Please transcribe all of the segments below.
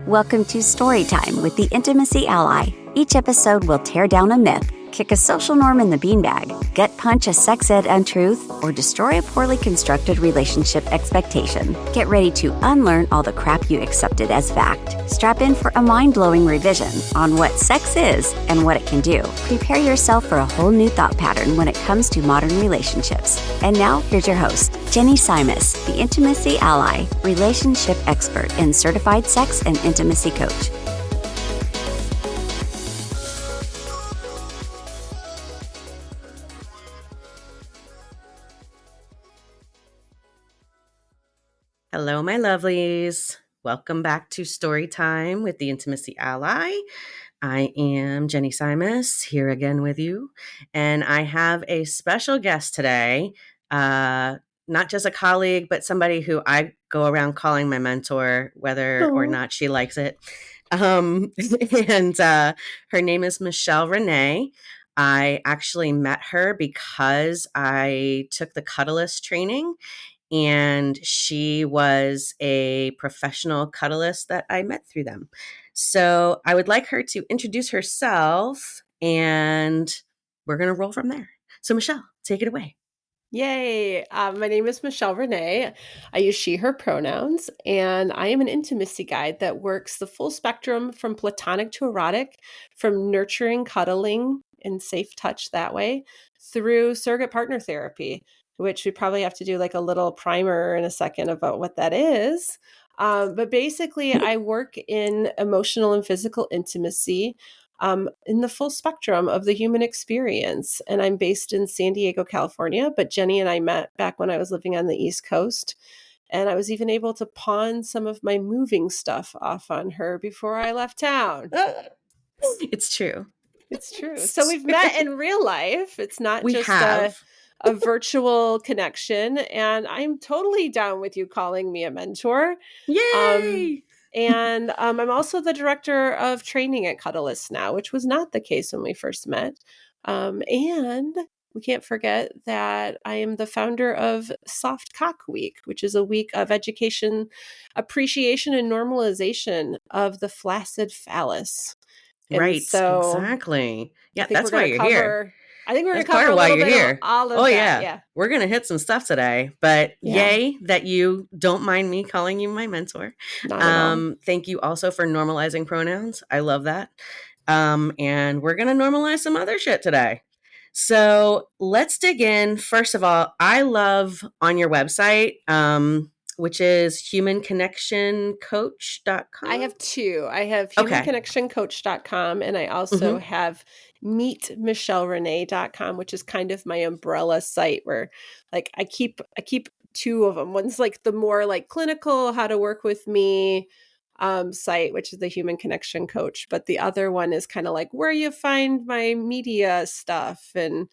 Welcome to Storytime with the Intimacy Ally. Each episode will tear down a myth, kick a social norm in the beanbag, gut punch a sex ed untruth, or destroy a poorly constructed relationship expectation. Get ready to unlearn all the crap you accepted as fact. Strap in for a mind-blowing revision on what sex is and what it can do. Prepare yourself for a whole new thought pattern when it comes to modern relationships. And now, here's your host, Jenny Simus, the Intimacy Ally, relationship expert and certified sex and intimacy coach. Hello, my lovelies. Welcome back to Storytime with the Intimacy Ally. I am Jenny Simus, here again with you, and I have a special guest today, not just a colleague, but somebody who I go around calling my mentor, whether or not she likes it. Her name is Michelle Renee. I actually met her because I took the Cuddlist training, and she was a professional cuddlist that I met through them. So I would like her to introduce herself, and we're going to roll from there. So Michelle, take it away. Yay. My name is Michelle Renee. I use she, her pronouns, and I am an intimacy guide that works the full spectrum from platonic to erotic, from nurturing, cuddling, and safe touch that way, through surrogate partner therapy, which we probably have to do like a little primer in a second about what that is. But basically, I work in emotional and physical intimacy in the full spectrum of the human experience. And I'm based in San Diego, California, but Jenny and I met back when I was living on the East Coast. And I was even able to pawn some of my moving stuff off on her before I left town. It's true. It's true. So we've met in real life. It's not just a virtual connection. And I'm totally down with you calling me a mentor. Yay! And I'm also the director of training at Cuddlist now, which was not the case when we first met. And we can't forget that I am the founder of Soft Cock Week, which is a week of education, appreciation, and normalization of the flaccid phallus. And right. So exactly. Yeah, that's why you're here. I think we're going to cover a little bit of all of that. Yeah. We're going to hit some stuff today, but yay that you don't mind me calling you my mentor. Not at all. Thank you also for normalizing pronouns. I love that. And we're going to normalize some other shit today. So let's dig in. First of all, I love on your website, which is humanconnectioncoach.com. I have two. I have humanconnectioncoach.com, and I also have meetmichellerenee.com, which is kind of my umbrella site where like I keep two of them. One's like the more like clinical how to work with me site, which is the Human Connection Coach, but the other one is kind of like where you find my media stuff and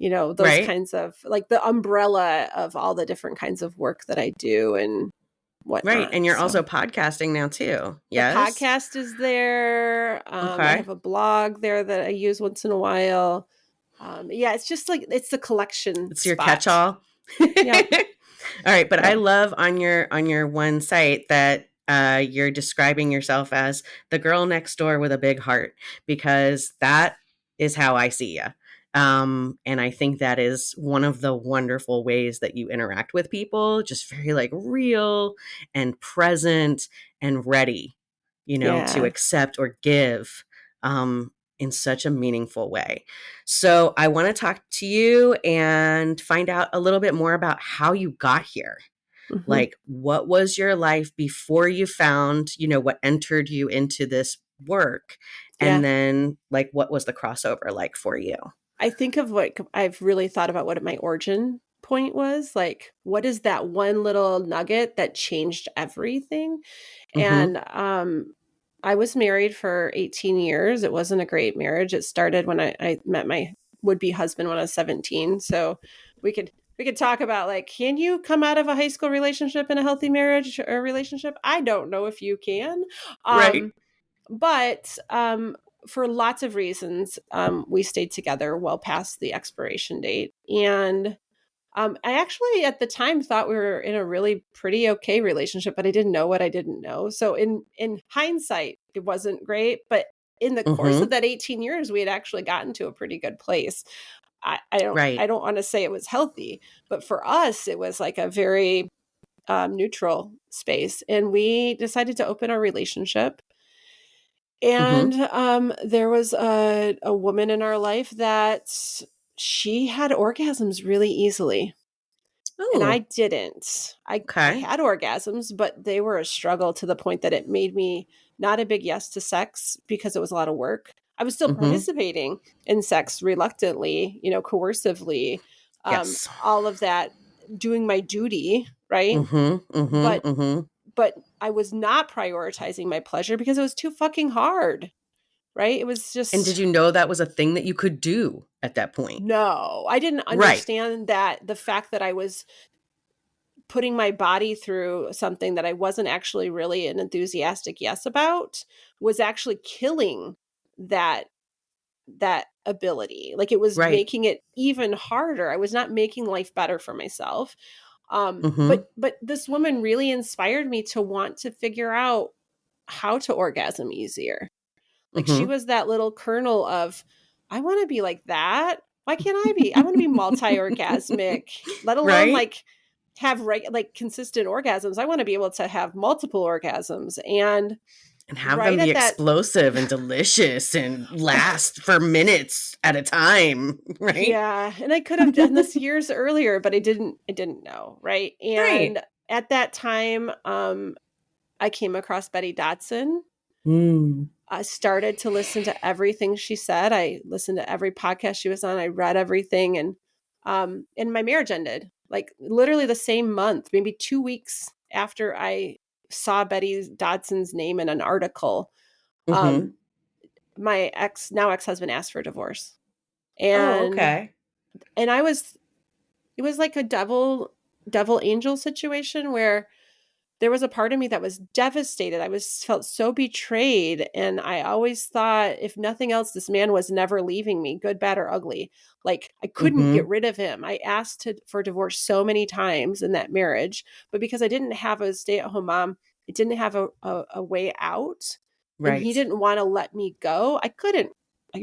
those kinds of like the umbrella of all the different kinds of work that I do and whatnot. Right. And you're also podcasting now too. Yes. The podcast is there. I have a blog there that I use once in a while. It's just like, it's the collection. It's your catch-all. Yeah. All right. But I love on your one site that you're describing yourself as the girl next door with a big heart, because that is how I see you. And I think that is one of the wonderful ways that you interact with people, just very like real and present and ready, to accept or give in such a meaningful way. So I want to talk to you and find out a little bit more about how you got here. Mm-hmm. Like, what was your life before you found, what entered you into this work? And then like, what was the crossover like for you? I think of what I've really thought about what my origin point was. Like, what is that one little nugget that changed everything? Mm-hmm. And I was married for 18 years. It wasn't a great marriage. It started when I met my would-be husband when I was 17. So we could talk about like, can you come out of a high school relationship in a healthy marriage or relationship? I don't know if you can. Right. But for lots of reasons, we stayed together well past the expiration date. And I actually at the time thought we were in a really pretty okay relationship, but I didn't know what I didn't know. So in hindsight, it wasn't great, but in the course of Mm-hmm. that 18 years, we had actually gotten to a pretty good place. I Right. don't want to say it was healthy, but for us, it was like a very neutral space. And we decided to open our relationship. And Mm-hmm. there was a woman in our life that she had orgasms really easily. And I Oh, didn't. I okay. had orgasms, but they were a struggle to the point that it made me not a big yes to sex because it was a lot of work. I was still Mm-hmm. participating in sex reluctantly, coercively, Yes. all of that, doing my duty, right? Mm-hmm. But Mm-hmm. Mm-hmm. but I was not prioritizing my pleasure because it was too fucking hard, right? It was And did just you know that was a thing that you could do at that point? no. I didn't Right. understand that the fact that I was putting my body through something that I wasn't actually really an enthusiastic yes about was actually killing that ability. Like it was Right. making it even harder. I was not making life better for myself. Mm-hmm. But this woman really inspired me to want to figure out how to orgasm easier. Like she Mm-hmm. was that little kernel of, I want to be like that. Why can't I be? I want to be multi-orgasmic, let alone Right. like have like consistent orgasms. I want to be able to have multiple orgasms. And And have them right be at that, explosive and delicious and last for minutes at a time. Right. yeah. And I could have done this years earlier, but I didn't know. Right. Right. And at that time, I came across Betty Dodson. Mm. I started to listen to everything she said. I listened to every podcast she was on. I read everything, and my marriage ended like literally the same month, maybe 2 weeks after I saw Betty Dodson's name in an article. Mm-hmm. Um, my now ex-husband asked for divorce, Oh, and okay. I was it was like a devil angel situation where there was a part of me that was devastated. I felt so betrayed. And I always thought, if nothing else, this man was never leaving me, good, bad, or ugly. Like I couldn't get Mm-hmm. rid of him. I asked for divorce so many times in that marriage, but because I didn't have a stay-at-home mom, I didn't have a way out. And he Right. didn't want to let me go. I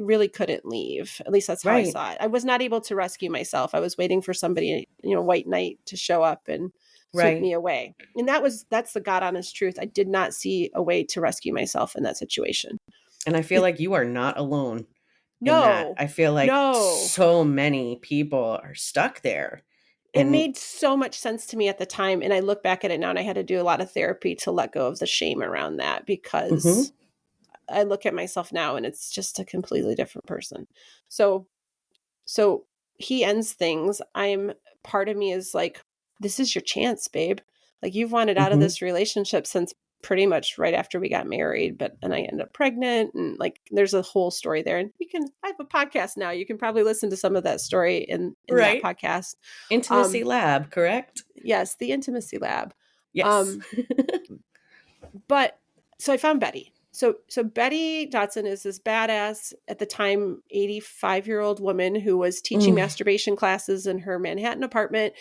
really couldn't leave. At least that's how I Right. saw it. I was not able to rescue myself. I was waiting for somebody, white knight to show up and sweep Right. me away. And that's the God honest truth. I did not see a way to rescue myself in that situation. And I feel It, like you are not alone in that. no, I feel like no. so many people are stuck there. It And made so much sense to me at the time. And I look back at it now and I had to do a lot of therapy to let go of the shame around that mm-hmm. because I look at myself now and it's just a completely different person. So So he ends things. Part of me is like, this is your chance, babe. Like you've wanted out of Mm-hmm. this relationship since pretty much right after we got married, but then I ended up pregnant and like there's a whole story there. And I have a podcast now. You can probably listen to some of that story in that Right. podcast. Intimacy Um, lab, correct? yes, the intimacy lab. Yes. Um, but so I found Betty. So Betty Dodson is this badass at the time 85-year-old woman who was teaching Mm. masturbation classes in her Manhattan apartment,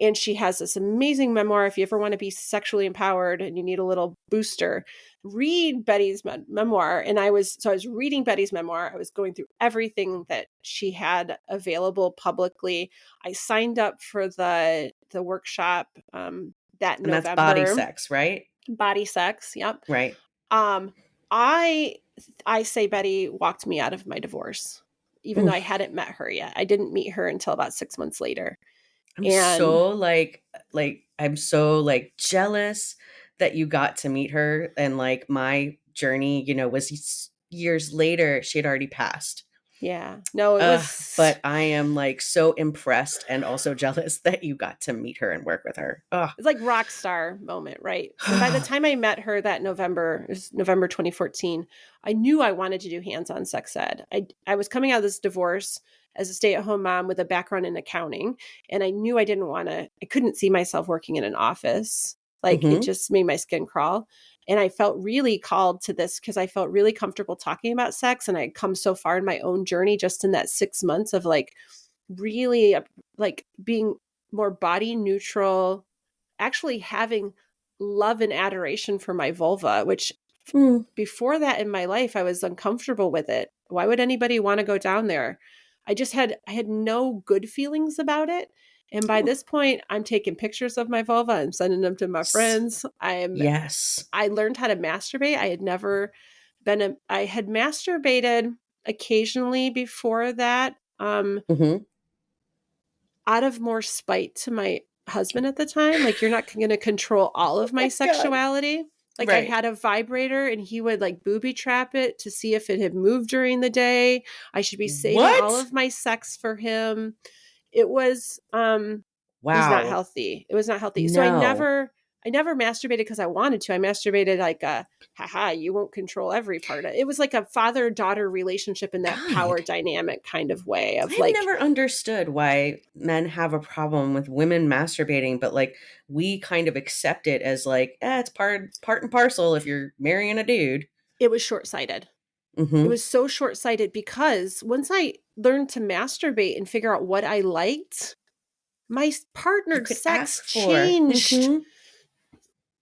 and she has this amazing memoir. If you ever want to be sexually empowered and you need a little booster, read Betty's memoir. And I was reading Betty's memoir. I was going through everything that she had available publicly. I signed up for the workshop that And that's body November. sex, right? Body sex. Yep. Right. Um, I I say Betty walked me out of my divorce, even though Mm. I hadn't met her yet. I didn't meet her until about 6 months later. I'm And so I'm so jealous that you got to meet her, and like my journey, was years later. She had already passed. yeah, no, it was But I am so impressed and also jealous that you got to meet her and work with her. Ugh. it's like rock star moment, right? And by the time I met her that November, it was November 2014, I knew I wanted to do hands-on sex ed. I was coming out of this divorce as a stay-at-home mom with a background in accounting, and I knew I couldn't see myself working in an office. Like it Mm-hmm. just made my skin crawl. And I felt really called to this because I felt really comfortable talking about sex, and I'd come so far in my own journey just in that 6 months of like really like being more body neutral, actually having love and adoration for my vulva, which before that in my life, I was uncomfortable with it. Why would anybody want to go down there? I had no good feelings about it. And by this point, I'm taking pictures of my vulva. I'm sending them to my friends. Yes. I learned how to masturbate. I had masturbated occasionally before that. Mm-hmm. Out of more spite to my husband at the time. Like, you're not going to control all of my sexuality. Like, I Right. had a vibrator and he would like booby trap it to see if it had moved during the day. I should be saving all What? of my sex for him. It was not Wow. healthy. It was not healthy. So No. I never masturbated because I wanted to. I masturbated like haha, you won't control every part of it. It was like a father-daughter relationship in that power God. dynamic kind of way of I've like, never understood why men have a problem with women masturbating, but like we kind of accept it as like, it's part and parcel if you're marrying a dude. it was short-sighted. It Mm-hmm. was so short-sighted because once I learned to masturbate and figure out what I liked, my You partnered could sex ask for. changed Mm-hmm.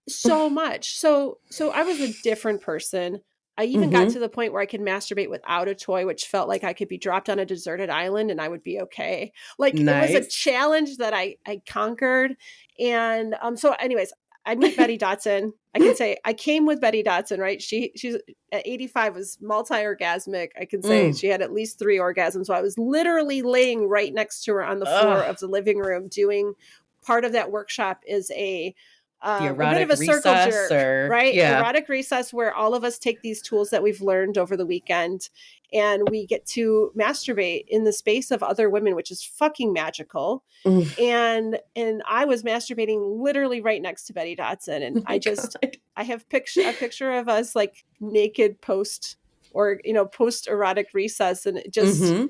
so much. So I was a different person. I even got Mm-hmm. to the point where I could masturbate without a toy, which felt like I could be dropped on a deserted island and I would be okay. Like, it was a Nice. challenge that I conquered. And so anyways, I meet Betty Dodson. I can say I came with Betty Dodson, right? She's at 85 was multi-orgasmic. I can say Mm. she had at least 3 orgasms. So I was literally laying right next to her on the floor Ugh. of the living room doing part of that workshop is The a bit of erotic a circle recess jerk, or right? yeah. Erotic recess, where all of us take these tools that we've learned over the weekend and we get to masturbate in the space of other women, which is fucking magical. Mm. And I was masturbating literally right next to Betty Dodson. And Oh my God. I have a picture of us like naked post erotic recess. And it just, Mm-hmm.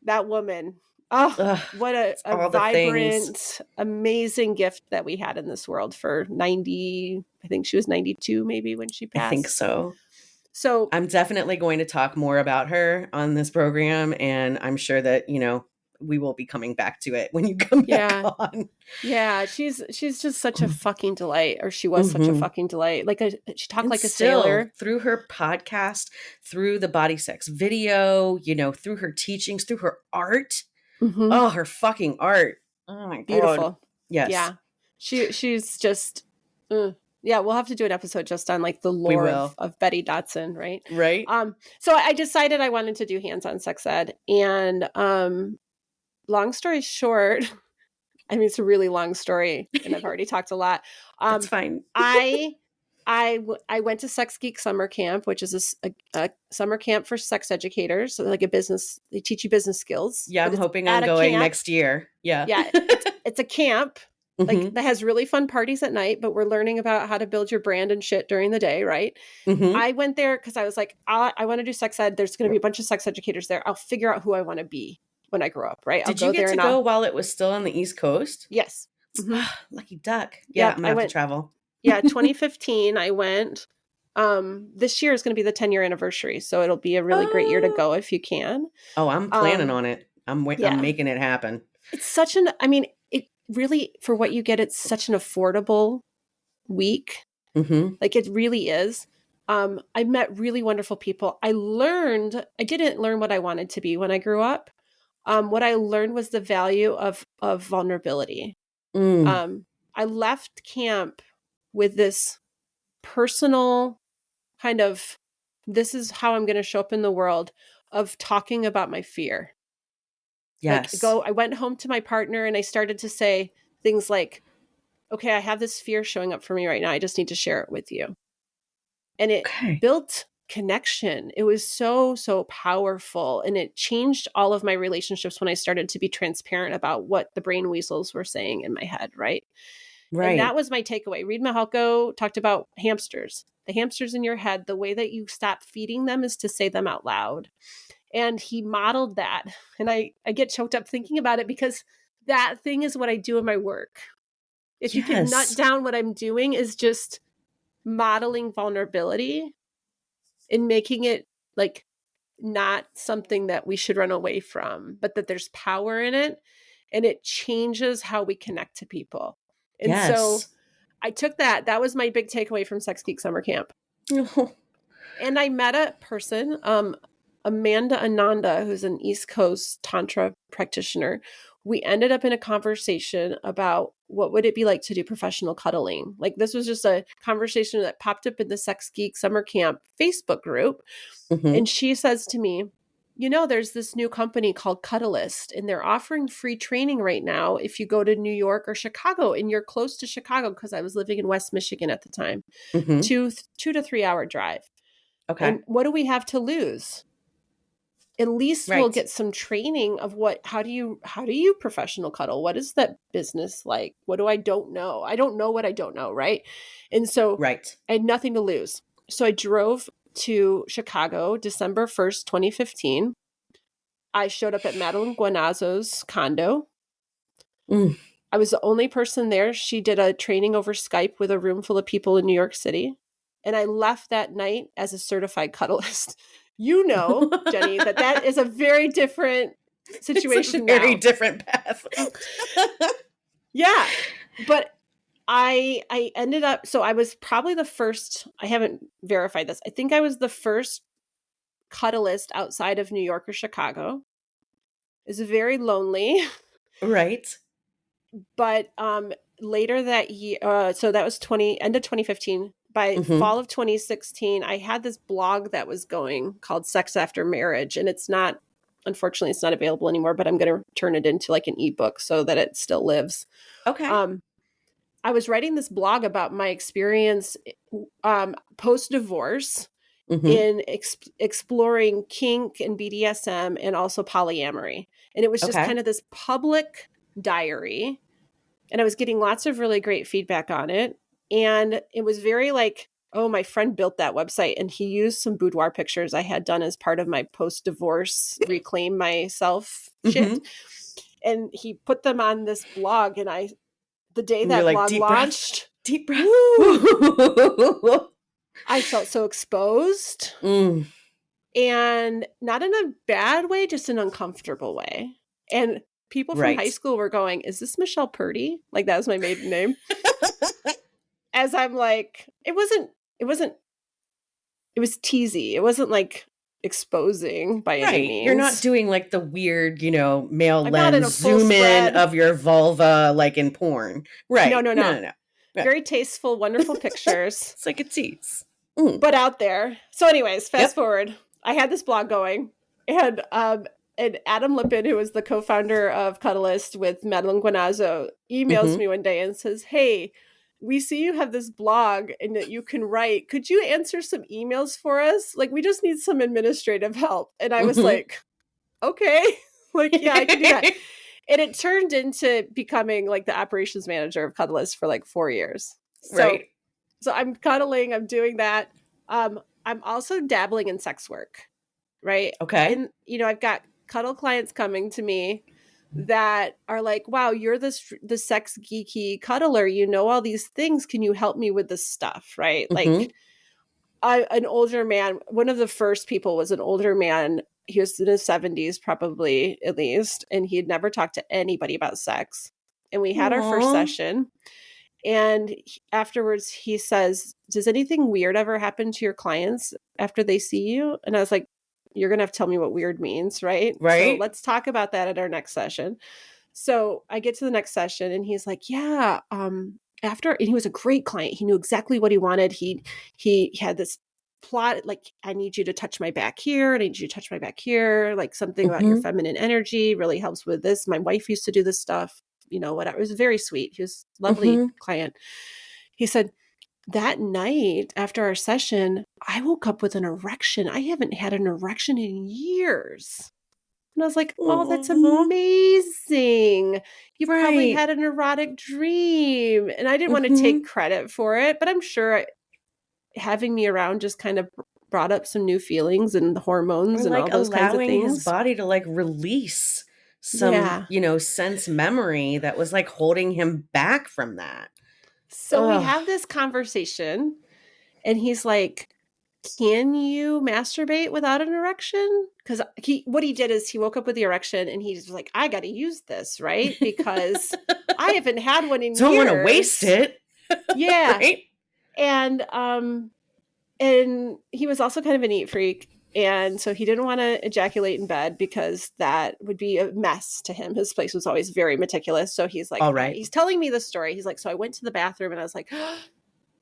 that woman, oh, Ugh. what It's a all the things. vibrant, amazing gift that we had in this world for 90. I think she was 92 maybe when she I think passed. so. So I'm definitely going to talk more about her on this program, and I'm sure that, we will be coming back to it when you come back yeah, on. yeah, she's just such a fucking delight, or she was such a Mm-hmm. fucking delight. She talked And like a still, sailor. through her podcast, through the body sex video, through her teachings, through her art. Mm-hmm. Oh, her fucking art. Oh my God. Beautiful. Yes, Yeah, she's just. Yeah, we'll have to do an episode just on like the we lore will. of Betty Dodson, right? Right? So I decided I wanted to do hands-on sex ed, and long story short, I mean, it's a really long story and I've already talked a lot. That's fine. I went to Sex Geek Summer Camp, which is a summer camp for sex educators. So like a business, they teach you business skills. Yeah, But I'm it's hoping on at a going camp. next year. Yeah. Yeah, it's a camp like Mm-hmm. that has really fun parties at night, but we're learning about how to build your brand and shit during the day, right? Mm-hmm. I went there because I was like, I want to do sex ed. There's going to be a bunch of sex educators there. I'll figure out who I want to be when I grow up, right? I'll Did you go get there to and go while it was still on the East Coast? yes. Mm-hmm. Lucky duck. Yeah, I'm Yep, gonna I have to went. travel. Yeah, 2015 I went. This year is going to be the 10-year anniversary, so it'll be a really great year to Oh, go if you can. I'm planning Um, on it. I'm yeah, making it happen. it's it really, for what you get, it's such an affordable week. Mm-hmm. Like, it really is. I met really wonderful people. I didn't learn what I wanted to be when I grew up. What I learned was the value of vulnerability. Mm. I left camp with this personal kind of, this is how I'm going to show up in the world, of talking about my fear. Yes. I went home to my partner and I started to say things like, okay, I have this fear showing up for me right now. I just need to share it with you. And it Okay. built connection. It was so, so powerful. And it changed all of my relationships when I started to be transparent about what the brain weasels were saying in my head, right? And that Right. was my takeaway. Reed Mihalko talked about hamsters. The hamsters in your head, the way that you stop feeding them is to say them out loud. And he modeled that. And I get choked up thinking about it because that thing is what I do in my work. If you can nut Yes. down, what I'm doing is just modeling vulnerability and making it like not something that we should run away from, but that there's power in it. and it changes how we connect to people. And so Yes. I took that. That was my big takeaway from Sex Geek Summer Camp. And I met a person, Amanda Ananda, who's an East Coast Tantra practitioner. We ended up in a conversation about what would it be like to do professional cuddling. Like, this was just a conversation that popped up in the Sex Geek Summer Camp Facebook group. And she says to me, you know, there's this new company called Cuddlist, and they're offering free training right now if you go to New York or Chicago, and you're close to Chicago, because I was living in West Michigan at the time, 2 to 3 hour drive. Okay. And what do we have to lose? At least we'll get some training of how do you professional cuddle? What is that business like? What do I don't know? I don't know what I don't know, right? And so I had nothing to lose. So I drove to Chicago, December 1st, 2015. I showed up at Madeline Guanazzo's condo. I was the only person there. She did a training over Skype with a room full of people in New York City. And I left that night as a certified cuddlist. You know, Jenny, that is a very different situation now. Very different path. Yeah. But I ended up, so I was probably the first, I haven't verified this. I think I was the first cuddlist outside of New York or Chicago. It's very lonely. Right. But later that year, so that was end of 2015. By fall of 2016, I had this blog that was going called Sex After Marriage. And unfortunately, it's not available anymore, but I'm going to turn it into like an ebook so that it still lives. Okay. I was writing this blog about my experience post-divorce in exploring kink and BDSM and also polyamory. And it was just kind of this public diary. And I was getting lots of really great feedback on it. And it was very like, oh, my friend built that website, and he used some boudoir pictures I had done as part of my post-divorce reclaim myself shit. And he put them on this blog, and the day that blog launched, deep breath. I felt so exposed. And not in a bad way, just an uncomfortable way. And people from high school were going, is this Michelle Purdy? Like, that was my maiden name. As I'm like, it was teasy. It wasn't like exposing by any means. You're not doing like the weird, male lens zoom in of your vulva like in porn. Right. No. Very tasteful, wonderful pictures. It's like a tease. But out there. So anyways, fast forward. I had this blog going, and Adam Lippin, who was the co-founder of Cuddlist with Madeline Guanazzo, emails me one day and says, hey, we see you have this blog and that you can write. Could you answer some emails for us? Like, we just need some administrative help. And I was like, okay, like, yeah, I can do that. And it turned into becoming like the operations manager of Cuddlist for like 4 years. So I'm cuddling. I'm doing that. I'm also dabbling in sex work. Right. Okay. And, I've got cuddle clients coming to me that are like, wow, you're the sex geeky cuddler. You know all these things. Can you help me with this stuff? Right. Like an older man, one of the first people was an older man. He was in his 70s, probably at least. And he had never talked to anybody about sex. And we had our first session. And afterwards he says, does anything weird ever happen to your clients after they see you? And I was like, you're going to have to tell me what weird means, right? So let's talk about that at our next session. So I get to the next session and he's like, yeah, and he was a great client. He knew exactly what he wanted. He had this plot, like, I need you to touch my back here. I need you to touch my back here. Like, something about your feminine energy really helps with this. My wife used to do this stuff, whatever. It was very sweet. He was a lovely client. He said, that night after our session, I woke up with an erection. I haven't had an erection in years. And I was like, oh, that's amazing. You probably had an erotic dream. And I didn't want to take credit for it, but I'm sure having me around just kind of brought up some new feelings and the hormones and all those kinds of things. Allowing his body to like release some, sense memory that was like holding him back from that. So we have this conversation and he's like, can you masturbate without an erection? Because what he did is he woke up with the erection and he was like, I got to use this, right? Because I haven't had one in Don't years. want to waste it. Yeah. Right? And he was also kind of a neat freak. And so he didn't want to ejaculate in bed because that would be a mess to him. His place was always very meticulous. So he's like, All right. he's telling me the story. He's like, so I went to the bathroom and I was like,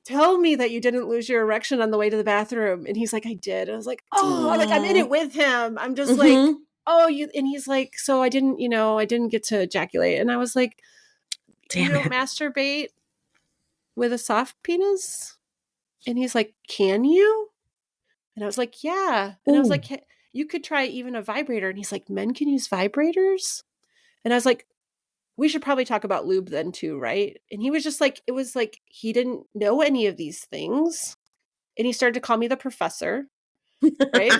tell me that you didn't lose your erection on the way to the bathroom. And he's like, I did. And I was like, oh, like I'm in it with him. I'm just like, oh, you. And he's like, so I didn't get to ejaculate. And I was like, Damn you don't it. masturbate with a soft penis? And he's like, can you? And I was like, yeah. And I was like, you could try even a vibrator. And he's like, men can use vibrators? And I was like, we should probably talk about lube then too, right? And he was just like, it was like he didn't know any of these things. And he started to call me the professor, right?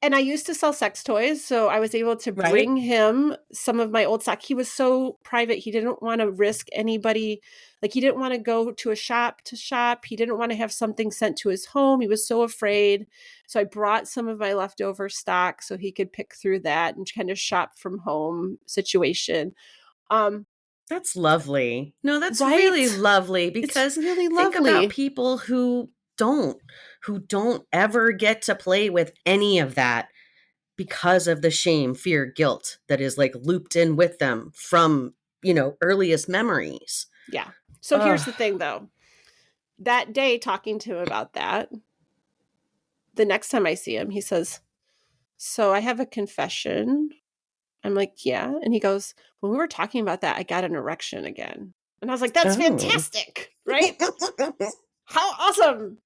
And I used to sell sex toys, so I was able to bring him some of my old stock. He was so private. He didn't want to risk anybody. Like, he didn't want to go to a shop to shop. He didn't want to have something sent to his home. He was so afraid. So I brought some of my leftover stock so he could pick through that and kind of shop from home situation. That's lovely. No, that's Right? really lovely, because It's really think lovely. about people who don't ever get to play with any of that because of the shame, fear, guilt that is like looped in with them from, earliest memories. Yeah. So here's the thing though. That day, talking to him about that, the next time I see him, he says, so I have a confession. I'm like, yeah. And he goes, when we were talking about that, I got an erection again. And I was like, that's fantastic, right? How awesome.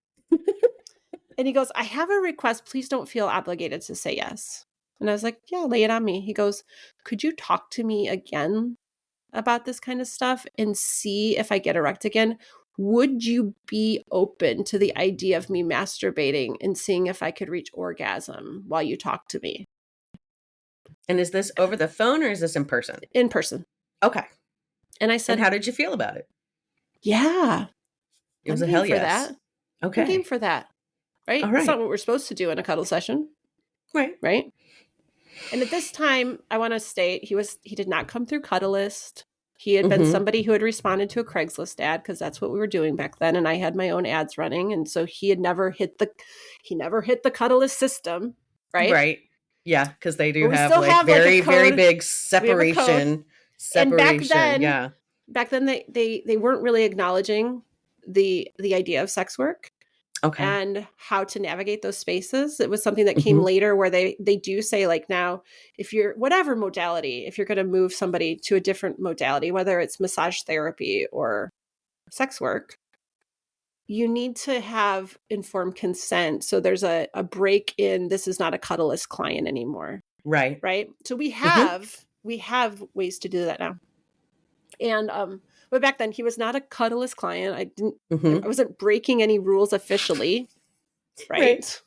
And he goes, I have a request. Please don't feel obligated to say yes. And I was like, yeah, lay it on me. He goes, could you talk to me again about this kind of stuff and see if I get erect again? Would you be open to the idea of me masturbating and seeing if I could reach orgasm while you talk to me? And is this over the phone or is this in person? In person. Okay. And I said, and how did you feel about it? Yeah. It was a hell yes. That. Okay. I'm game for that. Right? All right. That's not what we're supposed to do in a cuddle session. Right. Right? And at this time, I want to state he did not come through Cuddlist. He had been somebody who had responded to a Craigslist ad because that's what we were doing back then. And I had my own ads running. And so he never hit the Cuddlist system. Right. Right. Yeah. Because they do have very, very big separation. And back then they weren't really acknowledging the idea of sex work. Okay. And how to navigate those spaces. It was something that came later where they do say, like, now, if you're whatever modality, if you're going to move somebody to a different modality, whether it's massage therapy or sex work, you need to have informed consent. So there's a break in, this is not a Cuddlist client anymore. Right. Right. So we have ways to do that now. And but back then he was not a Cuddlist client. I wasn't breaking any rules officially. Right.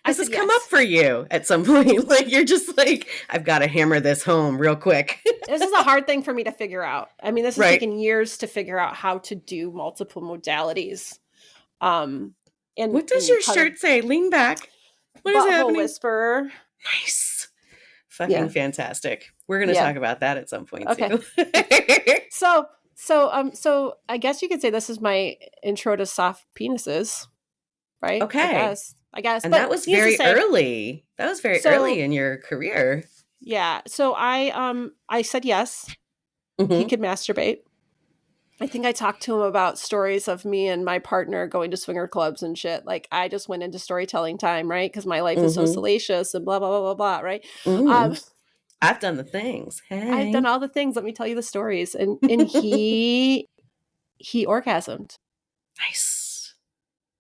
This has come up for you at some point. Like, you're just like, I've got to hammer this home real quick. This is a hard thing for me to figure out. I mean, this has taken years to figure out how to do multiple modalities. And what does your shirt say? Lean back. What is happening? Butthole Whisperer. Nice. Fucking fantastic. We're going to talk about that at some point too. So I guess you could say this is my intro to soft penises, right? Okay. I guess. And that was very early. That was very early in your career. Yeah. So I said yes. He could masturbate. I think I talked to him about stories of me and my partner going to swinger clubs and shit. Like, I just went into storytelling time, right? Because my life is so salacious and blah, blah, blah, blah, blah, right? I've done the things. Hey. I've done all the things. Let me tell you the stories. And he orgasmed. Nice.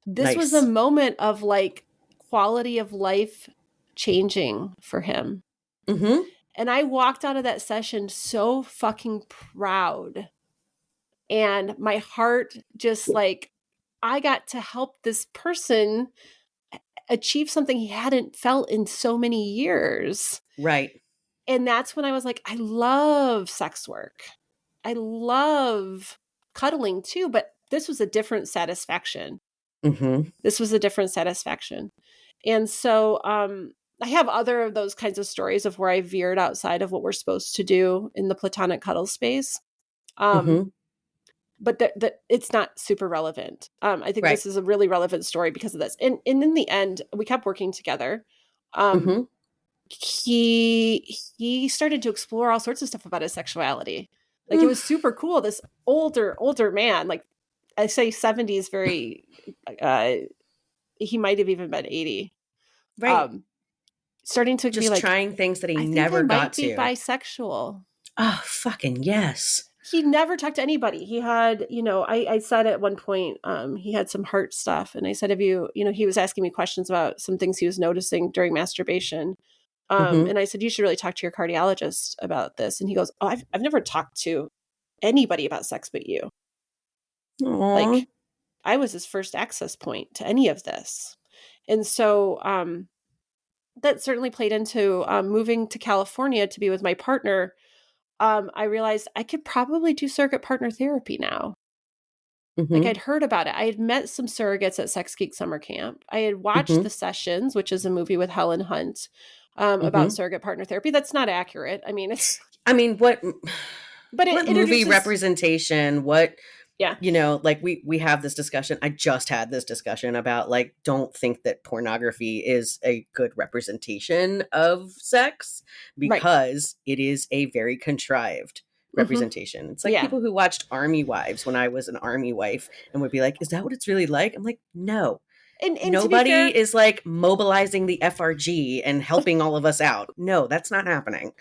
This was a moment of like quality of life changing for him. And I walked out of that session so fucking proud. And my heart just like, I got to help this person achieve something he hadn't felt in so many years. Right. And that's when I was like, I love sex work. I love cuddling too, but this was a different satisfaction. Mm-hmm. This was a different satisfaction. And so I have other of those kinds of stories of where I veered outside of what we're supposed to do in the platonic cuddle space. Mm-hmm. But it's not super relevant. I think Right. this is a really relevant story because of this. And in the end, we kept working together. Um, Mm-hmm. he started to explore all sorts of stuff about his sexuality. Like, it was super cool. This older man, like I say 70s, very uh he might have even been 80. Right. Um starting to be Just like, trying things that he I think I never got might be to. bisexual. Oh, fucking yes. He never talked to anybody. He had, I said at one point, he had some heart stuff. And I said, have you, he was asking me questions about some things he was noticing during masturbation. Mm-hmm. And I said, you should really talk to your cardiologist about this. And he goes, oh, I've never talked to anybody about sex but you. Aw. Like, I was his first access point to any of this. And so that certainly played into moving to California to be with my partner. I realized I could probably do surrogate partner therapy now. Like, Mm-hmm. I'd heard about it. I had met some surrogates at Sex Geek Summer Camp. I had watched Mm-hmm. The Sessions, which is a movie with Helen Hunt about Mm-hmm. surrogate partner therapy. That's not accurate. I mean, it's, I mean, what but it movie introduces, representation, what, yeah, like we have this discussion. I just had this discussion about like, don't think that pornography is a good representation of sex right. because it is a very contrived Hmm. representation. It's like Yeah. people who watched Army Wives when I was an Army wife and would be like, is that what it's really like? I'm like, no. And to be Nobody fair, is like mobilizing the FRG and helping all of us out. No, that's not happening.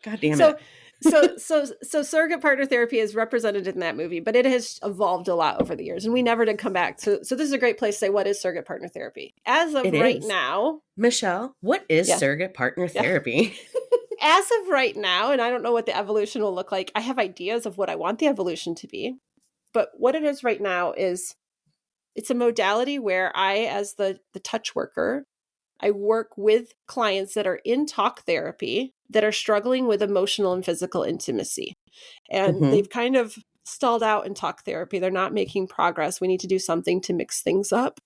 God damn so it. so surrogate partner therapy is represented in that movie, but it has evolved a lot over the years, and we never did come back. So this is a great place to say, what is surrogate partner therapy? As of It right is. now, Michelle, what is yeah, surrogate partner yeah. therapy? As of right now, and I don't know what the evolution will look like. I have ideas of what I want the evolution to be, but what it is right now is it's a modality where I, as the touch worker, I work with clients that are in talk therapy that are struggling with emotional and physical intimacy. And Mm-hmm. they've kind of stalled out in talk therapy. They're not making progress. We need to do something to mix things up.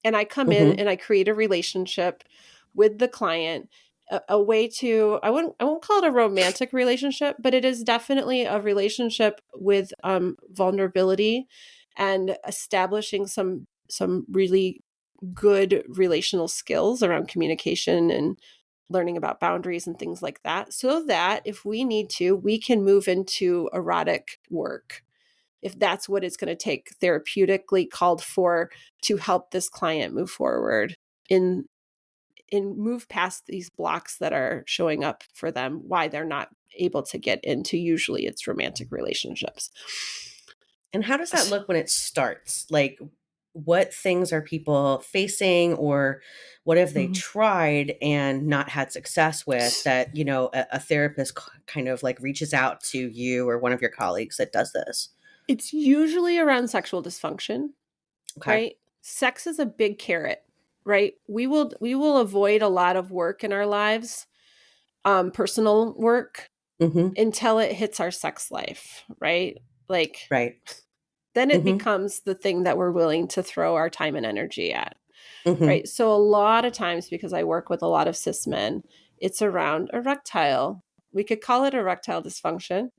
And I come in Mm-hmm. and I create a relationship with the client, a way to, I won't call it a romantic relationship, but it is definitely a relationship with vulnerability and establishing some really good relational skills around communication and learning about boundaries and things like that, so that if we need to, we can move into erotic work if that's what it's going to take, therapeutically called for, to help this client move forward in move past these blocks that are showing up for them, why they're not able to get into, usually it's romantic relationships. And how does that look when it starts? Like, what things are people facing, or what have they tried and not had success with that, a therapist kind of like reaches out to you or one of your colleagues that does this? It's usually around sexual dysfunction, Okay. right? Sex is a big carrot, right? We will avoid a lot of work in our lives, personal work, Mm-hmm. until it hits our sex life, right? Like, Right. then it Mm-hmm. becomes the thing that we're willing to throw our time and energy at, Mm-hmm. right? So a lot of times, because I work with a lot of cis men, it's around erectile. We could call it erectile dysfunction.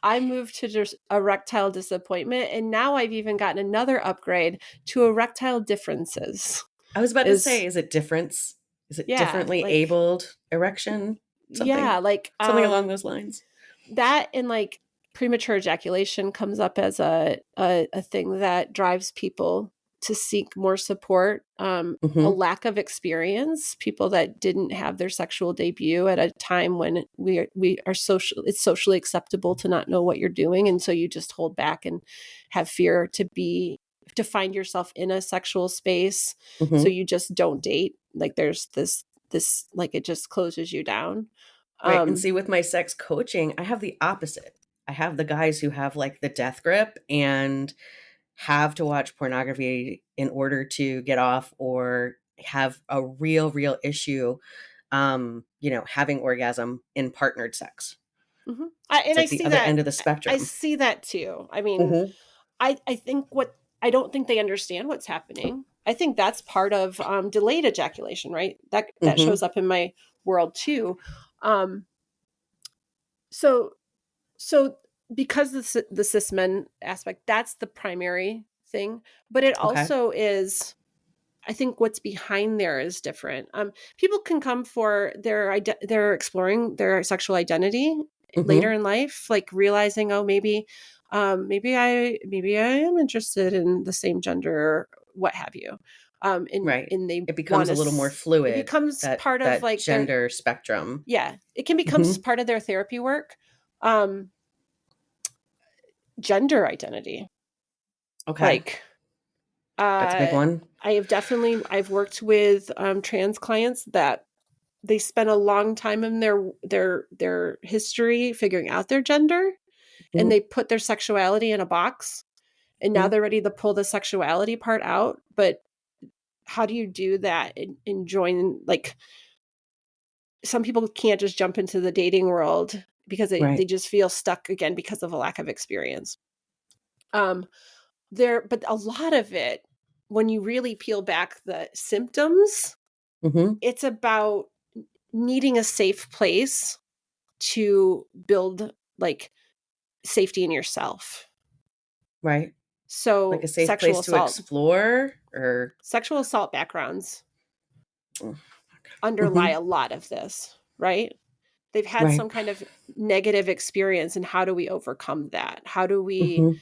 I moved to just erectile disappointment, and now I've even gotten another upgrade to erectile differences. I was about to say, Is is it difference? Is it Yeah, differently like, abled erection? Something, yeah, like something along those lines. that, and like premature ejaculation comes up as a thing that drives people to seek more support. A Mm-hmm. lack of experience, people that didn't have their sexual debut at a time when we are social, it's socially acceptable to not know what you're doing, and so you just hold back and have fear to find yourself in a sexual space, so Mm-hmm. you just don't date. Like, there's this like, it just closes you down. Right. And um see, with my sex coaching, I have the opposite. I have the guys who have like the death grip and have to watch pornography in order to get off, or have a real issue, having orgasm in partnered sex. Mhm. It's And I like the see other that. end of the I spectrum. see that too. I mean, Mm-hmm. I think I don't think they understand what's happening. I think that's part of delayed ejaculation, right? That shows up in my world too. Um, so so because the cis men aspect, that's the primary thing, but it Okay. also is. I think what's behind there is different. People can come for they're exploring their sexual identity later in life, like realizing, oh, maybe I am interested in the same gender, what have you. Right. And they It want becomes to. a little more It fluid, becomes part of that like their gender spectrum. yeah. It can become part of their therapy work. Um, Gender identity, Okay. like That's a big one. I've worked with trans clients that they spent a long time in their history figuring out their gender, and they put their sexuality in a box, and now they're ready to pull the sexuality part out. But how do you do that and join, like, some people can't just jump into the dating world because they just feel stuck again because of a lack of experience. But a lot of it, when you really peel back the symptoms, it's about needing a safe place to build like safety in yourself. Right. Like So a safe place to explore, or sexual assault backgrounds mm-hmm. underlie a lot of this, right? They've had some kind of negative experience, and how do we overcome that? How do we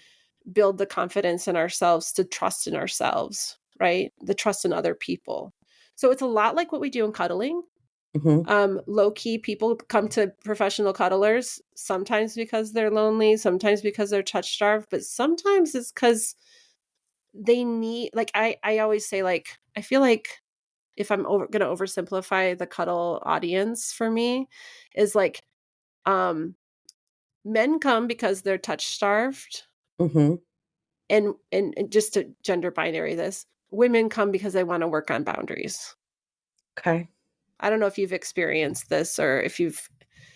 build the confidence in ourselves to trust in ourselves, right? The trust in other people. So it's a lot like what we do in cuddling. Low key, people come to professional cuddlers sometimes because they're lonely, sometimes because they're touch starved, but sometimes it's because they need, like, I always say, like, I feel like if I'm going to oversimplify the cuddle audience for me, is like, men come because they're touch starved, and just to gender binary this, women come because they want to work on boundaries. Okay. I don't know if you've experienced this, or if you've,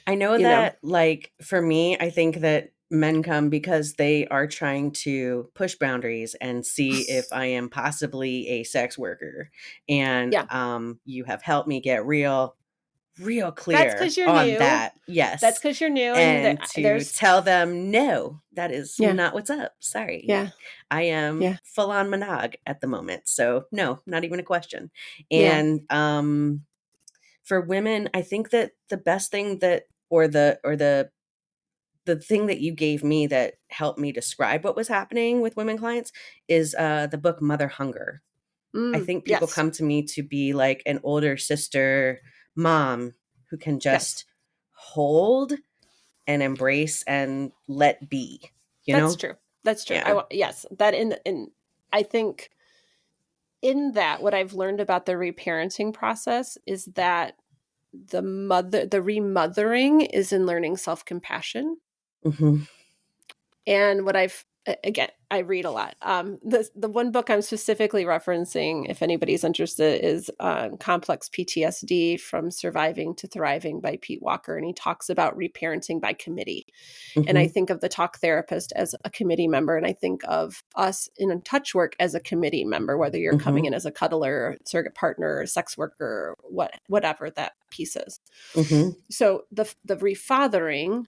I know that, like, for me, I think that men come because they are trying to push boundaries and see if I am possibly a sex worker. And you have helped me get real that's clear because you're on new. that. That's Yes. because you're new, And to there's tell them, no, that is not what's up. Sorry. I am full on monog at the moment. So no, not even a question. And for women, I think that the best thing that, or the thing that you gave me that helped me describe what was happening with women clients is the book Mother Hunger. I think people come to me to be like an older sister, mom, who can just hold and embrace and let be, That's true. That's true. Yeah. That in I think in that, what I've learned about the reparenting process is that the remothering is in learning self-compassion. And what again, I read a lot. The one book I'm specifically referencing, if anybody's interested, is Complex PTSD from Surviving to Thriving by Pete Walker. And he talks about reparenting by committee. And I think of the talk therapist as a committee member. And I think of us in touch work as a committee member, whether you're coming in as a cuddler, or surrogate partner, or sex worker, or whatever that piece is. So the refathering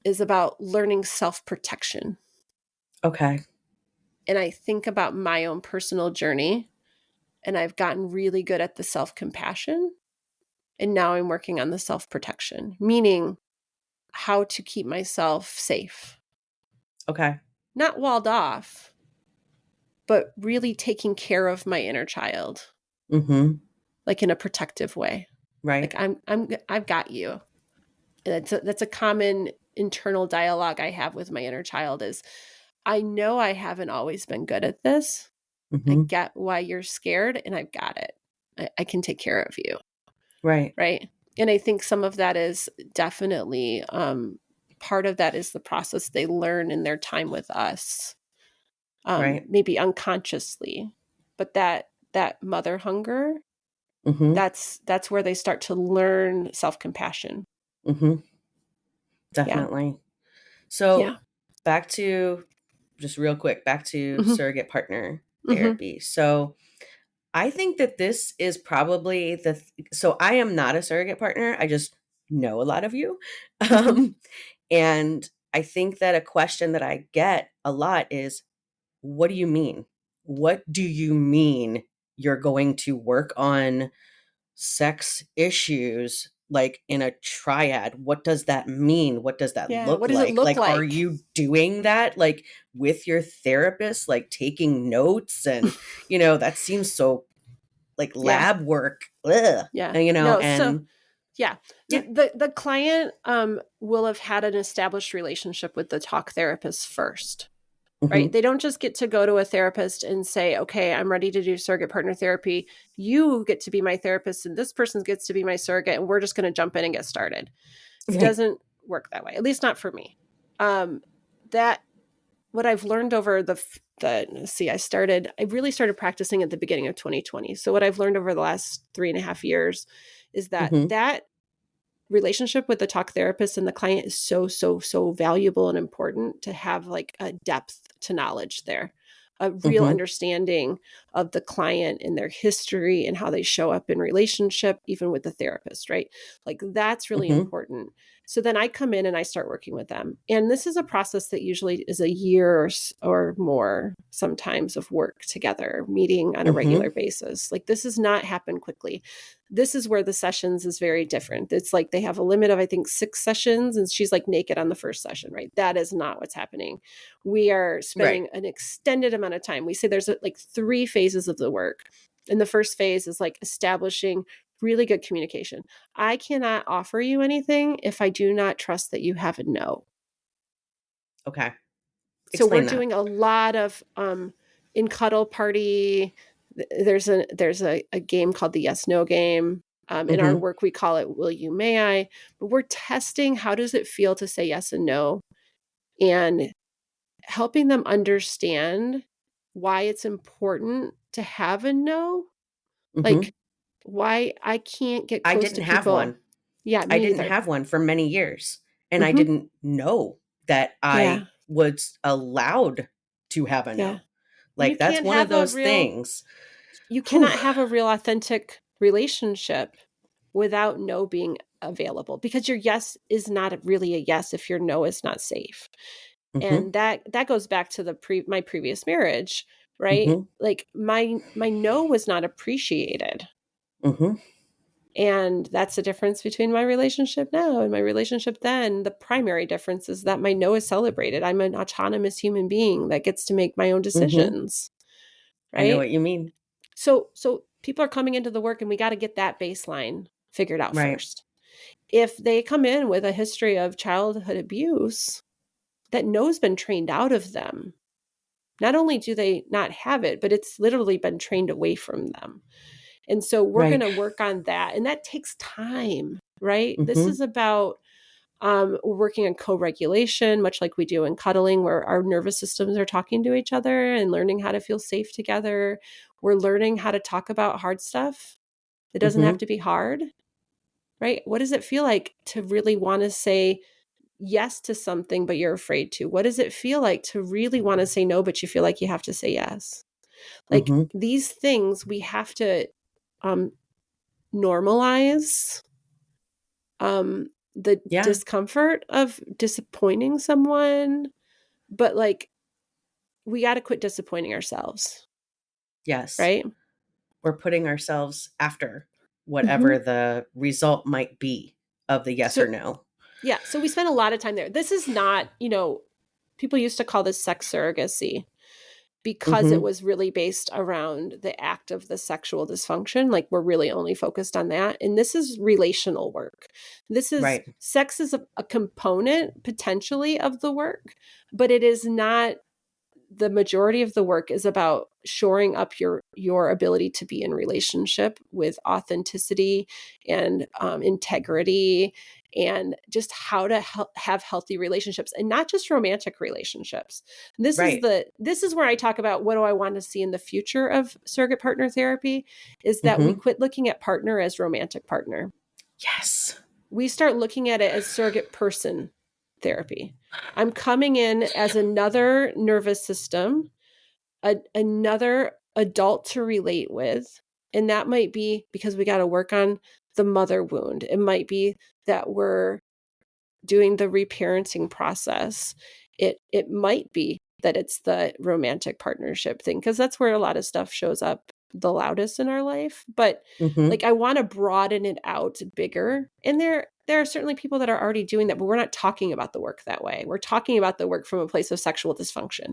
is about learning self-protection. Okay. And I think about my own personal journey, and I've gotten really good at the self-compassion. And now I'm working on the self-protection, meaning how to keep myself safe. Okay. Not walled off, but really taking care of my inner child. Like in a protective way. Right. Like I've got you. And that's a common internal dialogue I have with my inner child is, I know I haven't always been good at this. I get why you're scared, and I've got it. I can take care of you. Right. Right. And I think some of that is definitely part of that is the process they learn in their time with us. Maybe unconsciously. But that mother hunger, that's where they start to learn self-compassion. Definitely. So back to just real quick, back to Mm-hmm. surrogate partner Mm-hmm. therapy. So I think that this is probably so I am not a surrogate partner. I just know a lot of you. Mm-hmm. Um, and I think that a question that I get a lot is, what do you mean? What do you mean you're going to work on sex issues like in a triad? What does that mean? What does that Yeah. look What does it like? look Like, are like? you doing that like with your therapist, like taking notes? And, that seems so like Yeah. lab work. Ugh. Yeah. And, No. So and yeah, yeah. the client will have had an established relationship with the talk therapist first. Right? Hmm. They don't just get to go to a therapist and say, okay, I'm ready to do surrogate partner therapy. You get to be my therapist and this person gets to be my surrogate and we're just going to jump in and get started. It Right. doesn't work that way, at least not for me. That what I've learned over I really started practicing at the beginning of 2020. So what I've learned over the last 3.5 years is that Hmm. that relationship with the talk therapist and the client is so, so, so valuable and important to have like a depth to knowledge there, a real Hmm. understanding of the client and their history and how they show up in relationship, even with the therapist, right? Like that's really Hmm. important. So then I come in and I start working with them. And this is a process that usually is a year or more sometimes of work together, meeting on a Hmm. regular basis. Like this does not happen quickly. This is where the sessions is very different. It's like they have a limit of, I think, 6 sessions, and she's like naked on the first session, right? That is not what's happening. We are Right. spending an extended amount of time. We say there's like 3 phases of the work. And the first phase is like establishing really good communication. I cannot offer you anything if I do not trust that you have a no. Okay. So we're Explain that. doing a lot of in cuddle party. There's a game called the yes no game. In our Hmm. work we call it will you may I, but we're testing how does it feel to say yes and no, and helping them understand why it's important to have a no, Hmm. like why I can't get I close to didn't have people. one. Yeah, I me didn't either. have one for many years. And I Hmm. didn't know that Yeah, I was allowed to have a yeah. no. You Like, that's can't one of have a those real things. you Whew. cannot have a real authentic relationship without no being available, because your yes is not really a yes if your no is not safe. Hmm. And that goes back to my previous marriage, right? Hmm. Like my no was not appreciated. Hmm. And that's the difference between my relationship now and my relationship then. The primary difference is that my no is celebrated. I'm an autonomous human being that gets to make my own Hmm. decisions, I know right? what you mean. So people are coming into the work and we got to get that baseline figured out Right. first. If they come in with a history of childhood abuse, that no's been trained out of them. Not only do they not have it, but it's literally been trained away from them. And so we're going Right. to work on that. And that takes time, right? This Hmm. is about we're working on co-regulation, much like we do in cuddling, where our nervous systems are talking to each other and learning how to feel safe together. We're learning how to talk about hard stuff. It doesn't have Hmm. to be hard, right? What does it feel like to really want to say yes to something, but you're afraid to? What does it feel like to really want to say no, but you feel like you have to say yes? Like Hmm. these things we have to um, normalize the Yeah. discomfort of disappointing someone, but like we got to quit disappointing ourselves, Yes. right? We're putting ourselves after Mm-hmm. whatever the result might be of the yes So, or no. yeah, so we spend a lot of time there. This is not, people used to call this sex surrogacy because it Hmm. was really based around the act of the sexual dysfunction. Like we're really only focused on that. And this is relational work. This is Right. sex is a component potentially of the work, but it is not. The majority of the work is about shoring up your ability to be in relationship with authenticity and integrity, and just how to have healthy relationships, and not just romantic relationships. Right. This is where I talk about what do I want to see in the future of surrogate partner therapy, is that we Hmm. quit looking at partner as romantic partner. Yes. We start looking at it as surrogate person. therapy. I'm coming in as another nervous system, another adult to relate with. And that might be because we got to work on the mother wound. It might be that we're doing the reparenting process. It might be that it's the romantic partnership thing, because that's where a lot of stuff shows up the loudest in our life. But Mm-hmm. I want to broaden it out bigger. And there are certainly people that are already doing that, but we're not talking about the work that way. We're talking about the work from a place of sexual dysfunction.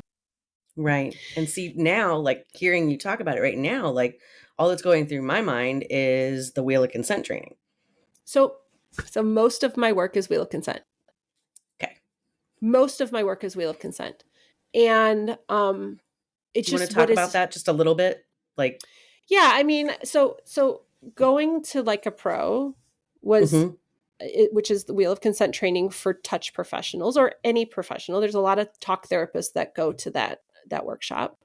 Right. And see, now, like hearing you talk about it right now, like all that's going through my mind is the Wheel of Consent training. So most of my work is Wheel of Consent. Okay. Most of my work is Wheel of Consent. And it's Do you just want to talk about that just a little bit? Like, yeah, I mean, so going to Like a Pro was, which is the Wheel of Consent training for touch professionals or any professional. There's a lot of talk therapists that go to that workshop.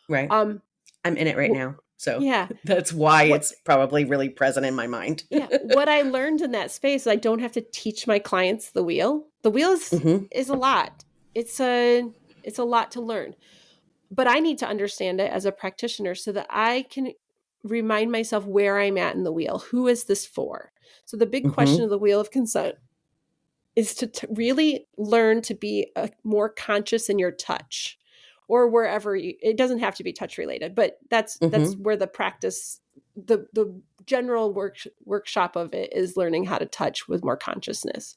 right. Um, I'm in it right now. So yeah, that's why what, it's probably really present in my mind. yeah, what I learned in that space, I don't have to teach my clients the wheel. The wheel is a lot. It's a lot to learn. But I need to understand it as a practitioner so that I can remind myself where I'm at in the wheel. Who is this for? So the big question of the Wheel of Consent is to really learn to be more conscious in your touch, or wherever it doesn't have to be touch related, but that's where the practice, the general workshop of it is learning how to touch with more consciousness,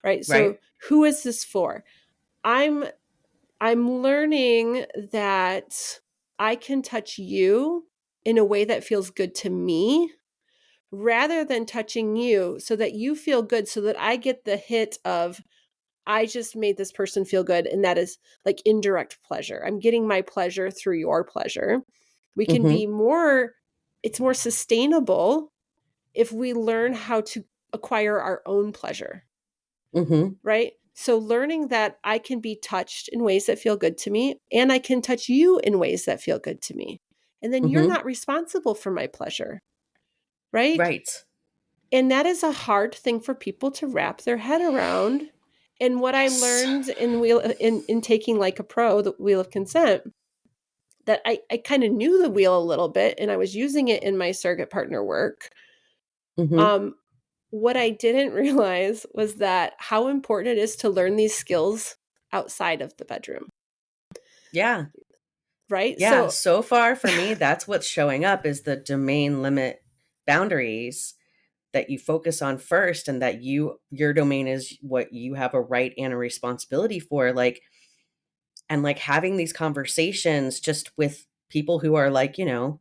right? So Right. who is this for? I'm learning that I can touch you in a way that feels good to me rather than touching you so that you feel good, so that I get the hit of, I just made this person feel good. And that is like indirect pleasure. I'm getting my pleasure through your pleasure. We can be more, it's more sustainable if we learn how to acquire our own pleasure. Right? So learning that I can be touched in ways that feel good to me, and I can touch you in ways that feel good to me. And then you're not responsible for my pleasure. Right? Right. And that is a hard thing for people to wrap their head around. And what I learned in taking Like a Pro, the Wheel of Consent, that I kind of knew the wheel a little bit and I was using it in my surrogate partner work. What I didn't realize was that how important it is to learn these skills outside of the bedroom. Yeah. Right? Yeah. So far for me, that's what's showing up is the domain limit boundaries that you focus on first, and that your domain is what you have a right and a responsibility for. Like, and like having these conversations just with people who are like, your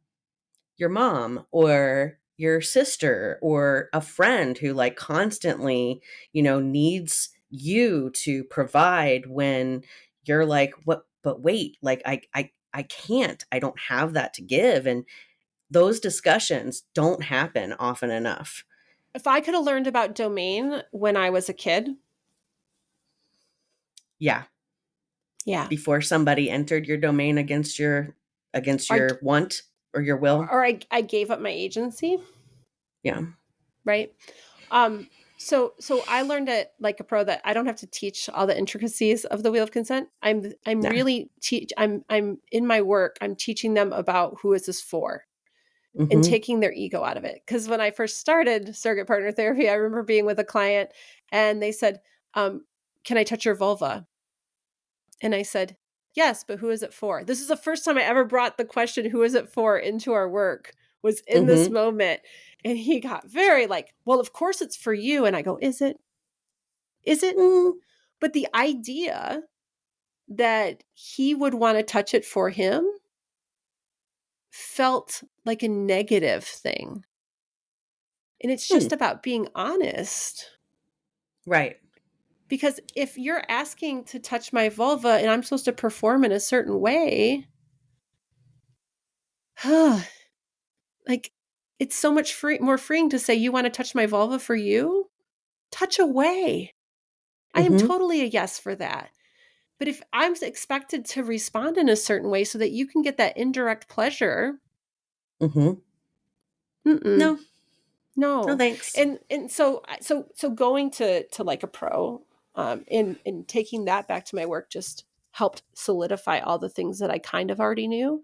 mom or your sister or a friend who like constantly, needs you to provide when you're like, what, but wait, like I can't, I don't have that to give. And those discussions don't happen often enough. If I could have learned about domain when I was a kid. Yeah. Yeah. Before somebody entered your domain against your want or your will. Or I gave up my agency. Yeah. Right. So I learned at Like a Pro that I don't have to teach all the intricacies of the Wheel of Consent. I'm really I'm in my work, I'm teaching them about who is this for, and taking their ego out of it. Because when I first started surrogate partner therapy, I remember being with a client and they said, can I touch your vulva? And I said, yes, but who is it for? This is the first time I ever brought the question, who is it for, into our work, was in this moment. And he got very like, well, of course it's for you. And I go, is it? Is it? But the idea that he would want to touch it for him felt like a negative thing. And it's just about being honest. Right. Because if you're asking to touch my vulva and I'm supposed to perform in a certain way, like, it's so much more freeing to say, you want to touch my vulva for you? Touch away. I am totally a yes for that. But if I'm expected to respond in a certain way so that you can get that indirect pleasure, no, No, thanks. And so going to Like a Pro, And taking that back to my work just helped solidify all the things that I kind of already knew,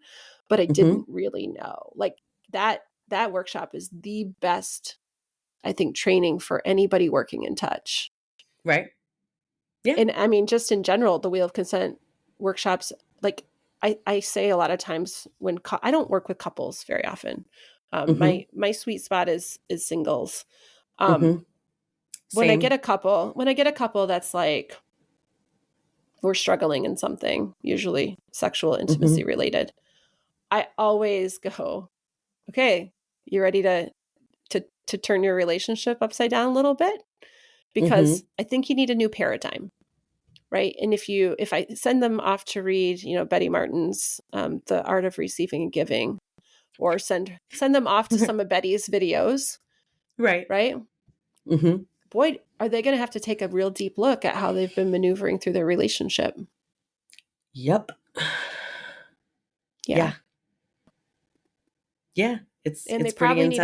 but I didn't really know. Like that workshop is the best, I think, training for anybody working in touch. Right. Yeah. And I mean, just in general, the Wheel of Consent workshops, like I say a lot of times when I don't work with couples very often. My sweet spot is singles. When I get a couple that's like, we're struggling in something, usually sexual intimacy related, I always go, okay, you ready to turn your relationship upside down a little bit? Because I think you need a new paradigm. Right. And if I send them off to read, Betty Martin's The Art of Receiving and Giving, or send them off to some of Betty's videos. Right. Right. Boy, are they going to have to take a real deep look at how they've been maneuvering through their relationship. Yep. Yeah. It's And it's they probably need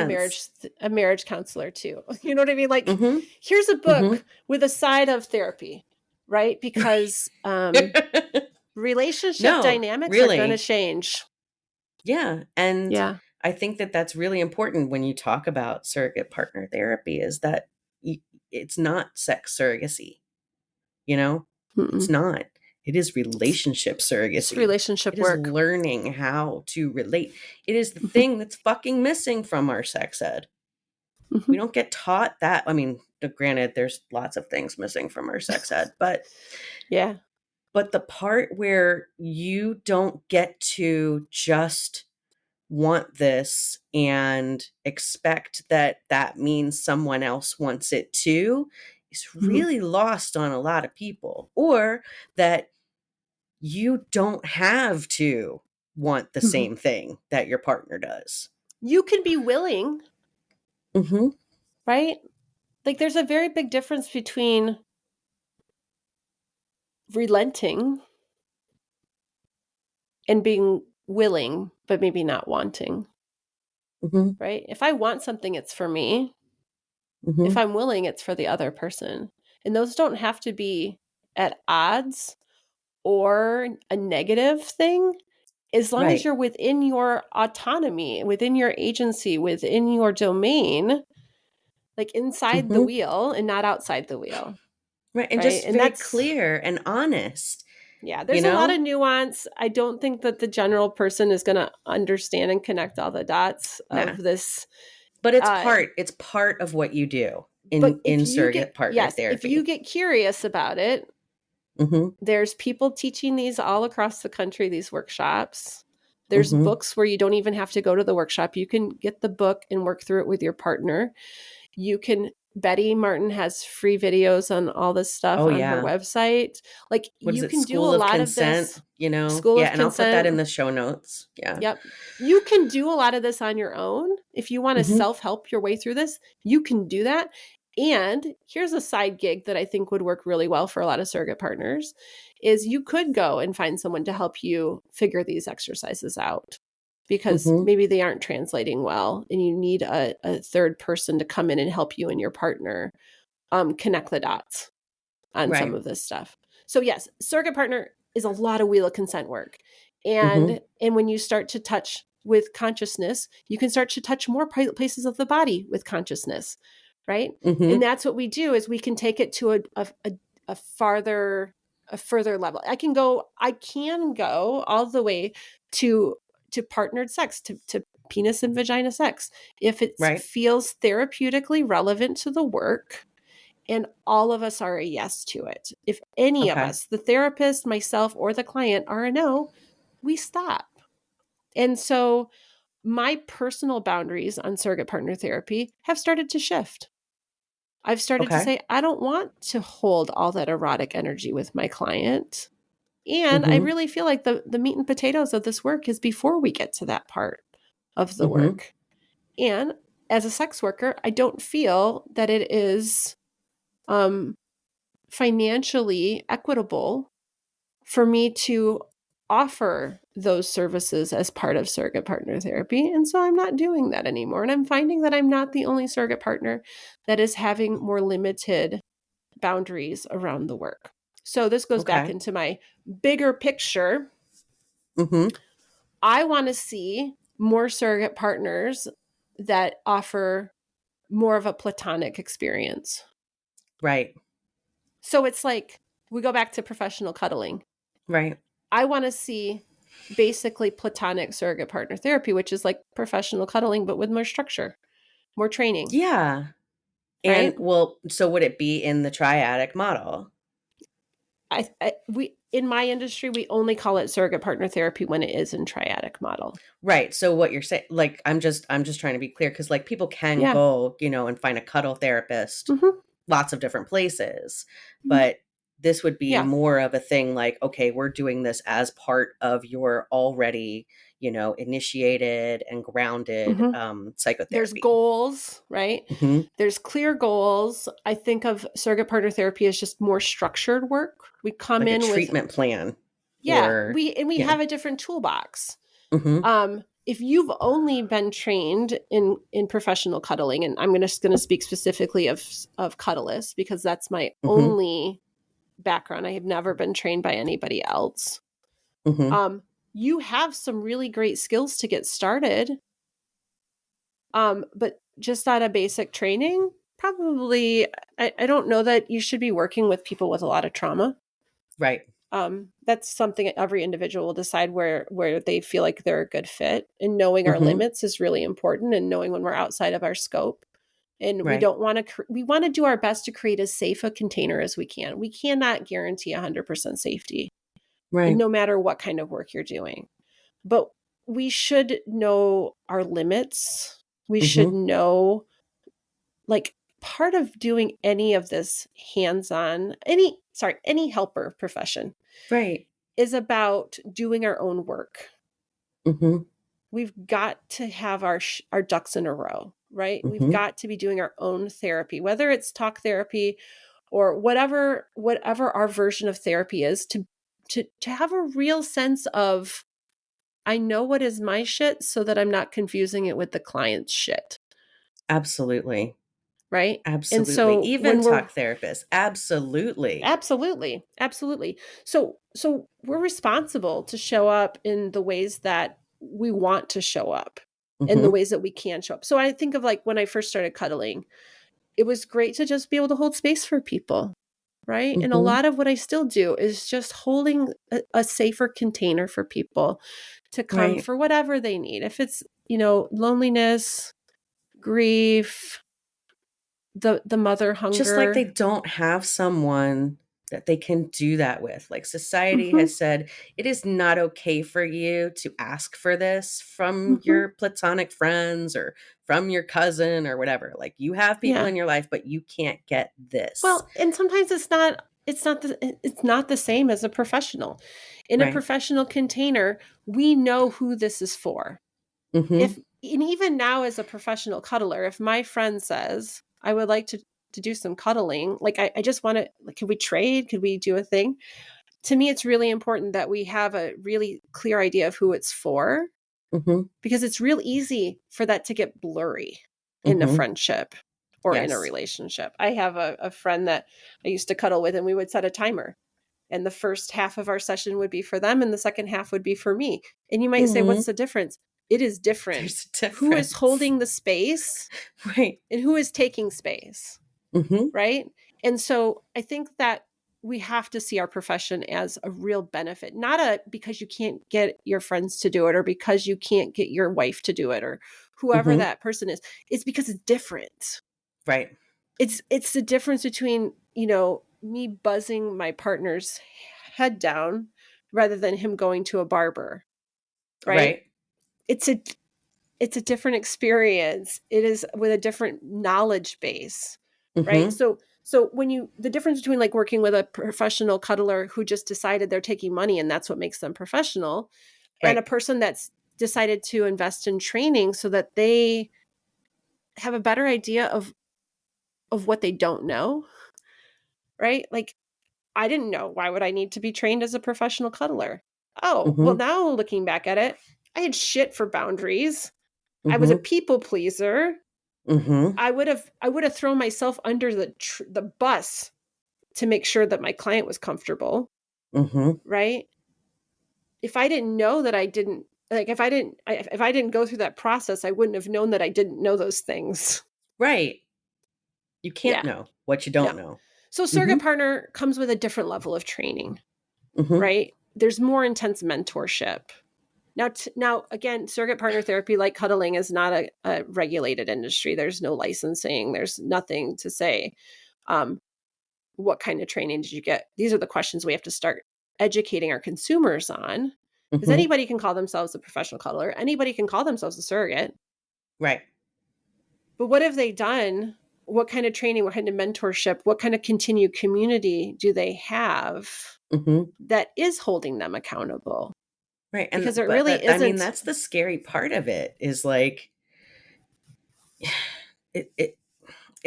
a marriage counselor too. You know what I mean? Like, here's a book with a side of therapy, right? Because relationship dynamics are going to change. Yeah. And I think that that's really important when you talk about surrogate partner therapy, is that it's not sex surrogacy. It's not. It is relationship surrogacy. It's relationship work. It is learning how to relate. It is the thing that's fucking missing from our sex ed. We don't get taught that. I mean, granted, there's lots of things missing from our sex ed, but but the part where you don't get to just want this and expect that means someone else wants it too is really lost on a lot of people. Or that you don't have to want the same thing that your partner does. You can be willing. Right? Like, there's a very big difference between relenting and being willing, but maybe not wanting. Right? If I want something, it's for me. If I'm willing, it's for the other person. And those don't have to be at odds or a negative thing, as long as you're within your autonomy, within your agency, within your domain, like inside the wheel and not outside the wheel. Right. And just very clear and honest. Yeah, there's a lot of nuance. I don't think that the general person is going to understand and connect all the dots of this. But it's part of what you do in surrogate partner therapy. If you get curious about it, there's people teaching these all across the country, these workshops. There's books where you don't even have to go to the workshop. You can get the book and work through it with your partner. Betty Martin has free videos on all this stuff on her website. Like, you can do a lot of this. And I'll put that in the show notes. Yeah. Yep. You can do a lot of this on your own. If you want to self-help your way through this, you can do that. And here's a side gig that I think would work really well for a lot of surrogate partners, is you could go and find someone to help you figure these exercises out, because maybe they aren't translating well and you need a third person to come in and help you and your partner connect the dots on some of this stuff. So yes, surrogate partner is a lot of Wheel of Consent work. And when you start to touch with consciousness, you can start to touch more places of the body with consciousness, right? And that's what we do, is we can take it to a further level. I can go all the way to partnered sex, to penis and vagina sex, if it feels therapeutically relevant to the work, and all of us are a yes to it. If any of us, the therapist, myself, or the client, are a no, we stop. And so my personal boundaries on surrogate partner therapy have started to shift. I've started to say, I don't want to hold all that erotic energy with my client. And I really feel like the meat and potatoes of this work is before we get to that part of the work. And as a sex worker, I don't feel that it is financially equitable for me to offer those services as part of surrogate partner therapy. And so I'm not doing that anymore. And I'm finding that I'm not the only surrogate partner that is having more limited boundaries around the work. So this goes back Okay. into my bigger picture. Mm-hmm. I want to see more surrogate partners that offer more of a platonic experience. Right. So it's like we go back to professional cuddling. Right. I want to see basically platonic surrogate partner therapy, which is like professional cuddling, but with more structure, more training, Yeah. And right? well, so would it be in the triadic model? We in my industry, we only call it surrogate partner therapy when it is in triadic model. Right. So what you're saying, like, I'm just trying to be clear because, like, people can Yeah. go, and find a cuddle therapist Mm-hmm. lots of different places, but this would be Yeah. more of a thing like, okay, we're doing this as part of your already, initiated and grounded Mm-hmm. There's psychotherapy. goals, right? Hmm. There's clear goals. I think of surrogate partner therapy as just more structured work. We come Like a in with, treatment plan, yeah, or we yeah. have a different toolbox. Hmm. If you've only been trained in professional cuddling, and I'm just going to speak specifically of cuddlists because that's my Hmm. only background. I have never been trained by anybody else. Hmm. You have some really great skills to get started. But just at a basic training, probably I don't know that you should be working with people with a lot of trauma. Right. That's something every individual will decide where they feel like they're a good fit. And knowing our Hmm. limits is really important, and knowing when we're outside of our scope. And we Right. don't want to. We want to do our best to create as safe a container as we can. We cannot guarantee 100% safety, Right. no matter what kind of work you're doing. But we should know our limits. We should Hmm. know, like, part of doing any of this hands-on, any helper profession Right. is about doing our own work. Hmm. We've got to have our ducks in a row, right? We've Hmm. got to be doing our own therapy, whether it's talk therapy or whatever our version of therapy is, to have a real sense of, I know what is my shit so that I'm not confusing it with the client's shit, Absolutely. right? And Absolutely. so Even when we're talk therapists. Absolutely. absolutely. So we're responsible to show up in the ways that we want to show up, in the Hmm. ways that we can show up. So I think of, like, when I first started cuddling, it was great to just be able to hold space for people, right? And a Hmm. lot of what I still do is just holding a safer container for people to come Right. for whatever they need. If it's, loneliness, grief, the mother Just like they hunger. don't have someone that they can do that with. Like, society Mhm, has said it is not okay for you to ask for this from mhm. your platonic friends or from your cousin or whatever. Like, you have people Yeah. in your life, but you can't get this. Well, and sometimes it's not the same as a professional. In a Right. professional container, we know who this is for. Hmm. If And even now, as a professional cuddler, if my friend says, I would like to do some cuddling, like, I just want to, like, could we trade? Could we do a thing? To me, it's really important that we have a really clear idea of who it's for, Hmm. because it's real easy for that to get blurry in a Hmm. friendship or in a Yes. relationship. I have a friend that I used to cuddle with, and we would set a timer. And the first half of our session would be for them, and the second half would be for me. And you might say, Hmm. what's the difference? It is different. There's a Who is difference. holding the space Right. and who is taking space, Hmm. right? And so I think that we have to see our profession as a real benefit, not because you can't get your friends to do it, or because you can't get your wife to do it, or whoever Hmm. that person is. It's because it's different. Right. It's the difference between, me buzzing my partner's head down rather than him going to a barber, right? Right. It's a it's a different experience. It is with a different knowledge base, right? Hmm. So the difference between, like, working with a professional cuddler who just decided they're taking money and that's what makes them professional, and a Right. person that's decided to invest in training so that they have a better idea of what they don't know, right? Like, I didn't know, why would I need to be trained as a professional cuddler? Oh, well, Hmm. now looking back at it, I had shit for boundaries. I was a Hmm. people pleaser. Hmm. I would have thrown myself under the bus to make sure that my client was comfortable, right? If I didn't know that I didn't, like, if I didn't go through that process, I wouldn't have known that I didn't know those things. Right. You can't Yeah. know what you don't No. know. So surrogate partner comes with a different level of training, Mm-hmm. right? There's more intense mentorship. Now, again, surrogate partner therapy, like cuddling, is not a regulated industry. There's no licensing. There's nothing to say. What kind of training did you get? These are the questions we have to start educating our consumers on. Because anybody can call themselves a professional cuddler. Anybody can call themselves a surrogate. Right. But what have they done? What kind of training, what kind of mentorship, what kind of continued community do they have that is holding them accountable? Right. And because it really I mean, isn't. that's the scary part of it, is like it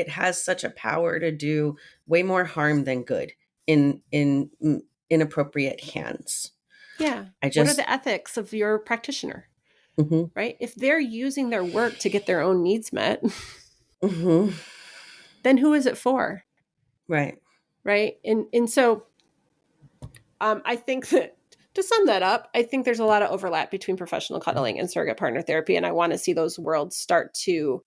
has such a power to do way more harm than good in inappropriate hands. Yeah. What are the ethics of your practitioner? Right? If they're using their work to get their own needs met, then who is it for? Right. Right. And so I think that, to sum that up, I think there's a lot of overlap between professional cuddling and surrogate partner therapy. And I want to see those worlds start to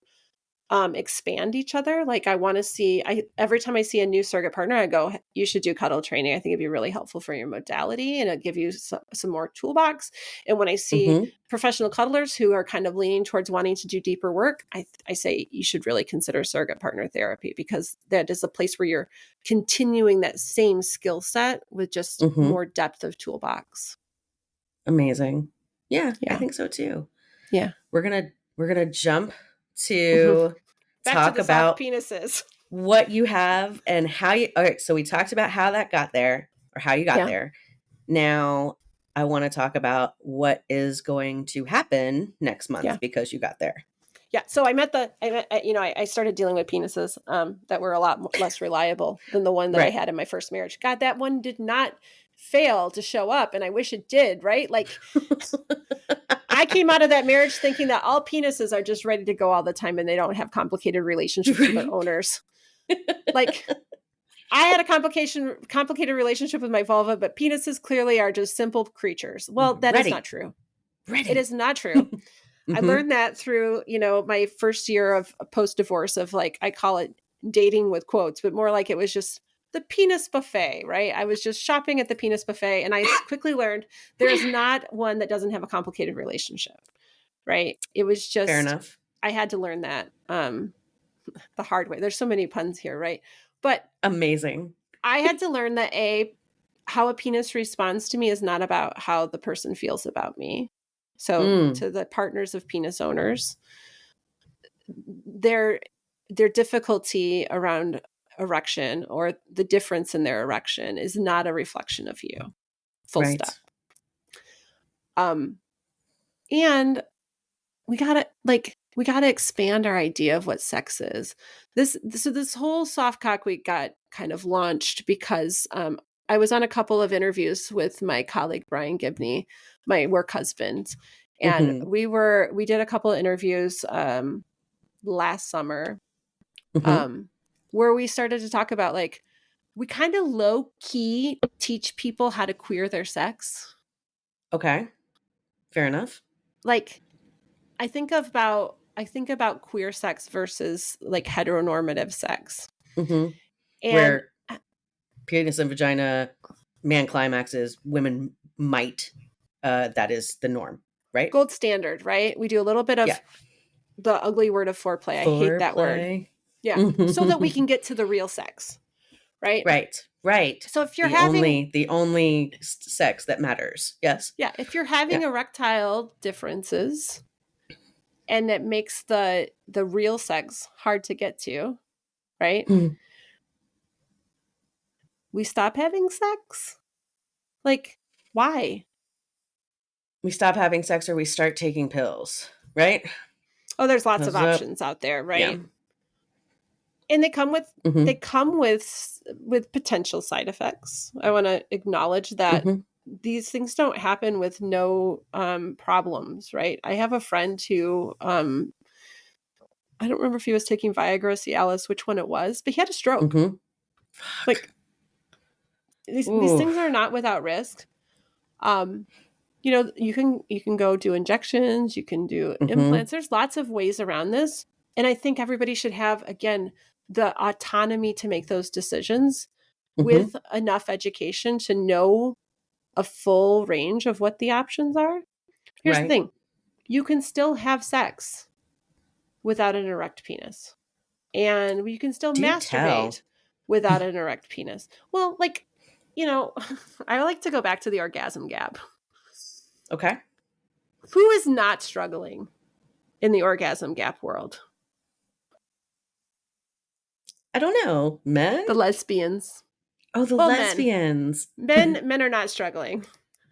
expand each other. Like, I want to see, every time I see a new surrogate partner, I go, you should do cuddle training. I think it'd be really helpful for your modality, and it'll give you some more toolbox. And when I see professional cuddlers who are kind of leaning towards wanting to do deeper work, I say you should really consider surrogate partner therapy, because that is a place where you're continuing that same skill set with just more depth of toolbox. Amazing. Yeah, I think so too. Yeah. We're gonna jump to talk about penises, what you have and how you. All right, so we talked about how that got there, or how you got there. Now I want to talk about what is going to happen next month because you got there. Yeah. So I started dealing with penises that were a lot less reliable than the one that I had in my first marriage. God, that one did not fail to show up, and I wish it did, right? Like, I came out of that marriage thinking that all penises are just ready to go all the time and they don't have complicated relationships with their owners. Like, I had a complicated relationship with my vulva, but penises clearly are just simple creatures. Well, that is not true. It is not true. I learned that through, my first year of post-divorce of, like, I call it dating with quotes, but more like it was just the penis buffet, right? I was just shopping at the penis buffet, and I quickly learned there is not one that doesn't have a complicated relationship, right? It was just, fair enough. I had to learn that the hard way. There's so many puns here, right? But amazing. I had to learn that how a penis responds to me is not about how the person feels about me. So to the partners of penis owners, their difficulty around erection, or the difference in their erection, is not a reflection of you. Full stop. And we gotta expand our idea of what sex is. This whole soft cock week got kind of launched because I was on a couple of interviews with my colleague Brian Gibney, my work husband, and we did a couple of interviews last summer where we started to talk about, like, we kind of low key teach people how to queer their sex. Okay, fair enough. Like, I think about queer sex versus, like, heteronormative sex. And where penis and vagina, man climaxes, women might. That is the norm, right? Gold standard, right? We do a little bit of the ugly word of foreplay. I hate that word. Yeah. So that we can get to the real sex, right? Right. So if you're having the only sex that matters, yes. Yeah. If you're having erectile differences, and it makes the real sex hard to get to, right? We stop having sex? Like, why? We stop having sex, or we start taking pills, right? Oh, there's lots of options out there, right? Yeah. And they come with with potential side effects. I want to acknowledge that these things don't happen with no problems, right? I have a friend who I don't remember if he was taking Viagra or Cialis, which one it was, but he had a stroke. Like, these Ooh. things are not without risk. You know, you can go do injections, you can do implants. There's lots of ways around this. And I think everybody should have, again, the autonomy to make those decisions with enough education to know a full range of what the options are. Here's the thing. You can still have sex without an erect penis. And you can still masturbate without an erect penis. Well, like, you know, I like to go back to the orgasm gap. Okay. Who is not struggling in the orgasm gap world? I don't know. Men? The lesbians. Oh, the lesbians. Men are not struggling.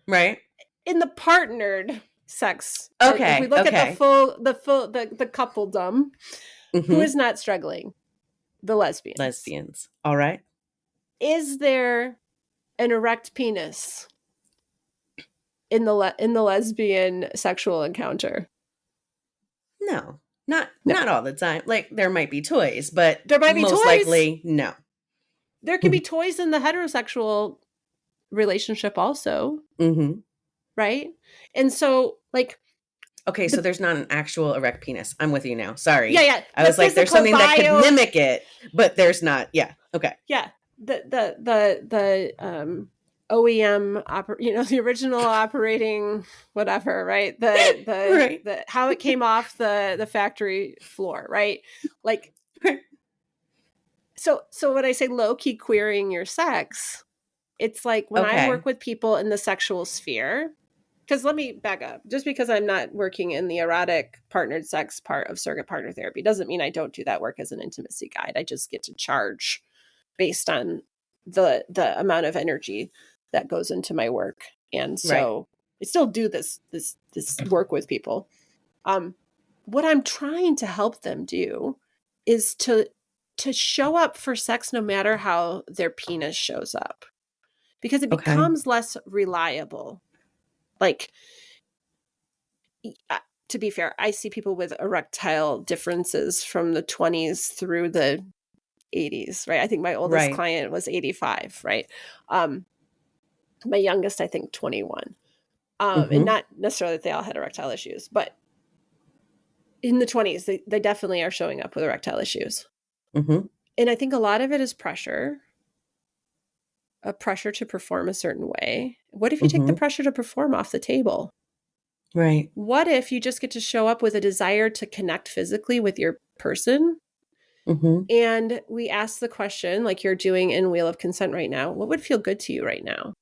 Right. In the partnered sex. Okay. If we look at the coupledom, who is not struggling? The lesbians. Lesbians. All right. Is there an erect penis in the lesbian sexual encounter? No. Not all the time. Like, there might be toys, but there might be most toys. likely, no. There can be toys in the heterosexual relationship also. Right? And so, like... Okay, so there's not an actual erect penis. I'm with you now. Sorry. Yeah. I was like, there's something that could mimic it, but there's not. Yeah. Okay. Yeah. The OEM, the original operating whatever, right? The how it came off the factory floor, right? Like, so when I say low key queering your sex, it's like when I work with people in the sexual sphere. Because let me back up. Just because I'm not working in the erotic partnered sex part of surrogate partner therapy doesn't mean I don't do that work as an intimacy guide. I just get to charge based on the amount of energy that goes into my work. And so I still do this work with people. What I'm trying to help them do is to show up for sex no matter how their penis shows up. Because it becomes less reliable. Like, to be fair, I see people with erectile differences from the 20s through the 80s, right? I think my oldest client was 85, right? My youngest, I think, 21. And not necessarily that they all had erectile issues, but in the 20s, they definitely are showing up with erectile issues. And I think a lot of it is pressure. A pressure to perform a certain way. What if you take the pressure to perform off the table? Right. What if you just get to show up with a desire to connect physically with your person? And we ask the question, like you're doing in Wheel of Consent right now, what would feel good to you right now?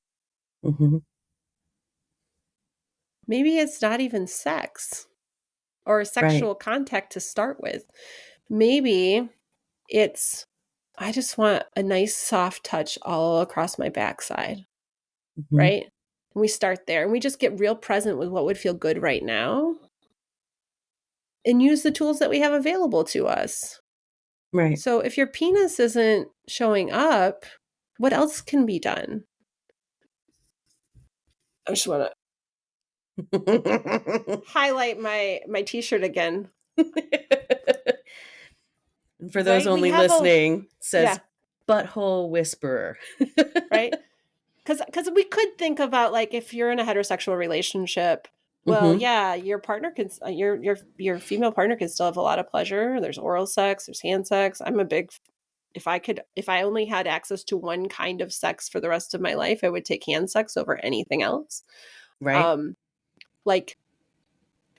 Maybe it's not even sex or sexual contact to start with. Maybe it's, I just want a nice soft touch all across my backside, right? And we start there and we just get real present with what would feel good right now and use the tools that we have available to us. Right. So if your penis isn't showing up, what else can be done? I just want to highlight my t-shirt again. For those only listening, says Butthole Whisperer. Right? Because we could think about, like, if you're in a heterosexual relationship, well, yeah, your partner can, your female partner can still have a lot of pleasure. There's oral sex, there's hand sex. I'm a big, if I only had access to one kind of sex for the rest of my life, I would take hand sex over anything else. Right. Like,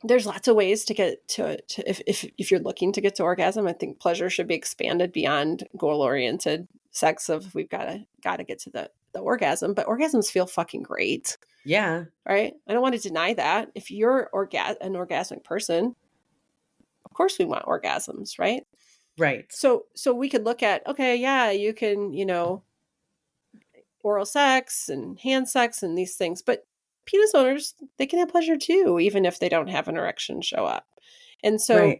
there's lots of ways to get to if you're looking to get to orgasm. I think pleasure should be expanded beyond goal-oriented sex of we've got to get to the orgasm, but orgasms feel fucking great. Yeah. Right? I don't want to deny that. If you're an orgasmic person, of course we want orgasms, right? Right. So we could look at, okay, yeah, you can, oral sex and hand sex and these things, but penis owners, they can have pleasure too, even if they don't have an erection show up. And so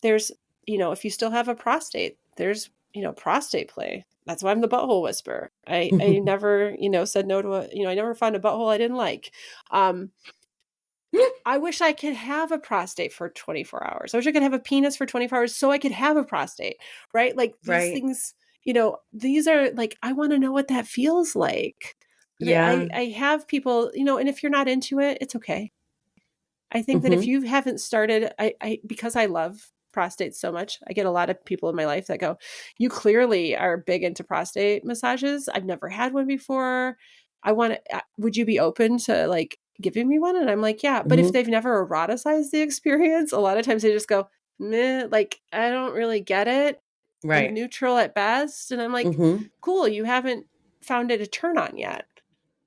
there's, if you still have a prostate, there's, prostate play. That's why I'm the butthole whisperer. I never, said no to I never found a butthole I didn't like. I wish I could have a prostate for 24 hours. I wish I could have a penis for 24 hours so I could have a prostate, right? Like these things, these are like, I want to know what that feels like. Yeah. I have people, and if you're not into it, it's okay. I think that if you haven't started, because I love prostate so much, I get a lot of people in my life that go, you clearly are big into prostate massages. I've never had one before. Would you be open to like giving me one? And I'm like, yeah. But if they've never eroticized the experience, a lot of times they just go, meh, like, I don't really get it. I'm Right. neutral at best. And I'm like, cool, you haven't found it a turn on yet.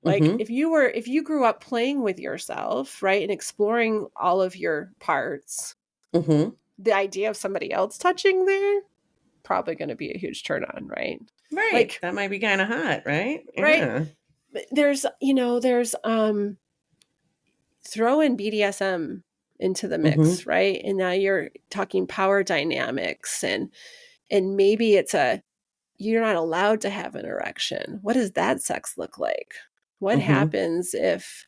Like if you grew up playing with yourself, right, and exploring all of your parts, the idea of somebody else touching there, probably going to be a huge turn on, right? Right. Like, that might be kind of hot, right? right. Yeah. There's throw in BDSM into the mix, right? And now you're talking power dynamics and maybe you're not allowed to have an erection. What does that sex look like? What happens if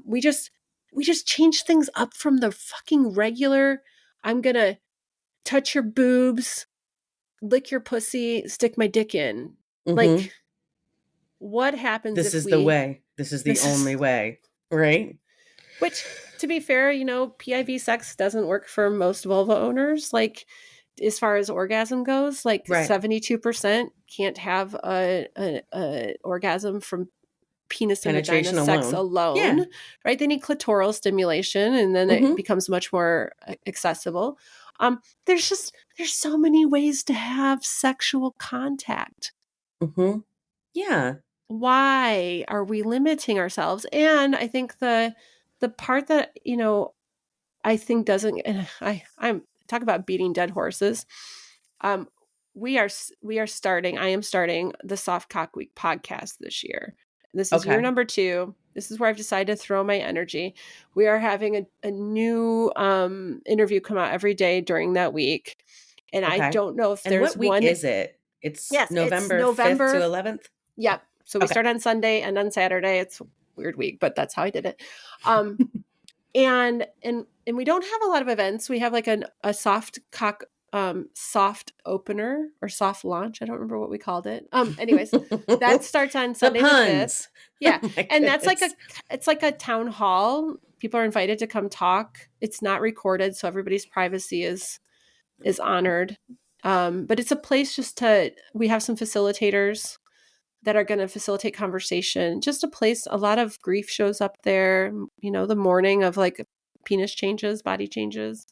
we just change things up from the fucking regular, I'm going to touch your boobs, lick your pussy, stick my dick in. Like, what happens This if is the way. This is the only way, right? Which, to be fair, PIV sex doesn't work for most vulva owners. Like, as far as orgasm goes, like 72% can't have a orgasm from penis and vagina Penetration sex alone. Yeah. Right? They need clitoral stimulation, and then it becomes much more accessible. There's so many ways to have sexual contact. Yeah. Why are we limiting ourselves? And I think the part that I think doesn't, and I'm talk about beating dead horses. We are starting. I am starting the Soft Cock Week podcast this year. This is year number 2. This is where I've decided to throw my energy. We are having a new interview come out every day during that week, and I don't know if there's what week one. Is it? It's November 5th to 11th. Yep. So we start on Sunday and on Saturday. It's a weird week, but that's how I did it. And we don't have a lot of events. We have like a soft cock, soft opener or soft launch. I don't remember what we called it. Anyways, that starts on Sunday the 5th. Yeah. And that's it's like a town hall. People are invited to come talk. It's not recorded, so everybody's privacy is honored. But it's a place we have some facilitators that are going to facilitate conversation. Just a place, a lot of grief shows up there, the morning of like penis changes, body changes.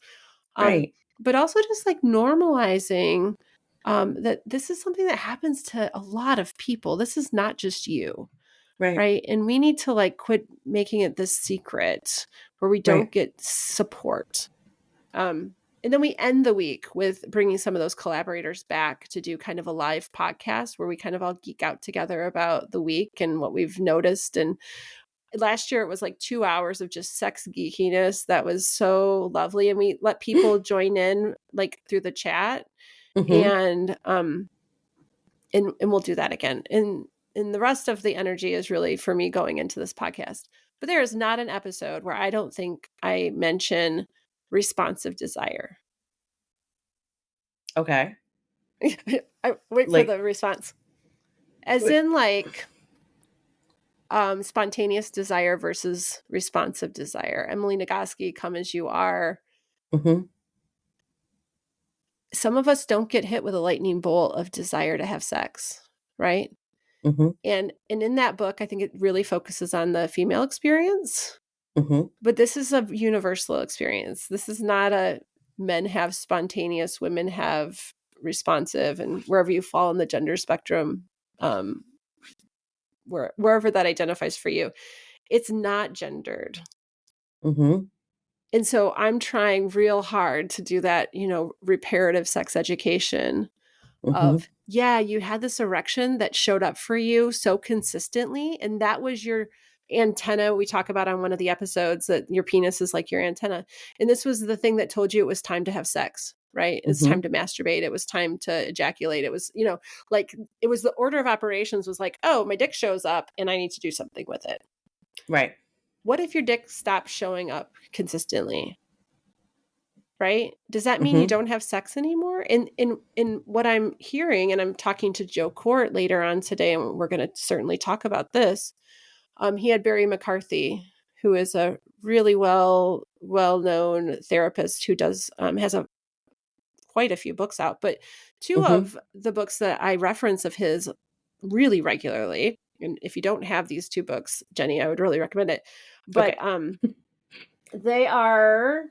Right. But also just like normalizing that this is something that happens to a lot of people. This is not just you. Right. And we need to like quit making it this secret where we don't get support. And then we end the week with bringing some of those collaborators back to do kind of a live podcast where we kind of all geek out together about the week and what we've noticed. And last year it was like 2 hours of just sex geekiness. That was so lovely. And we let people join in like through the chat and we'll do that again. And the rest of the energy is really for me going into this podcast. But there is not an episode where I don't think I mention responsive desire. Okay. I wait for the response. As in like spontaneous desire versus responsive desire. Emily Nagoski, Come As You Are. Some of us don't get hit with a lightning bolt of desire to have sex, right? And in that book, I think it really focuses on the female experience. But this is a universal experience. This is not a men have spontaneous, women have responsive, and wherever you fall in the gender spectrum, wherever that identifies for you, it's not gendered. And so I'm trying real hard to do that, reparative sex education of, you had this erection that showed up for you so consistently, and that was your antenna. We talk about on one of the episodes that your penis is like your antenna. And this was the thing that told you it was time to have sex, right? It's time to masturbate. It was time to ejaculate. It was, like it was the order of operations was like, oh, my dick shows up and I need to do something with it. Right. What if your dick stops showing up consistently? right? Does that mean you don't have sex anymore? And in what I'm hearing, and I'm talking to Joe Court later on today, and we're going to certainly talk about this. He had Barry McCarthy, who is a really well-known therapist who does has quite a few books out, but two of the books that I reference of his really regularly, and if you don't have these two books, Jenny, I would really recommend it. But they are,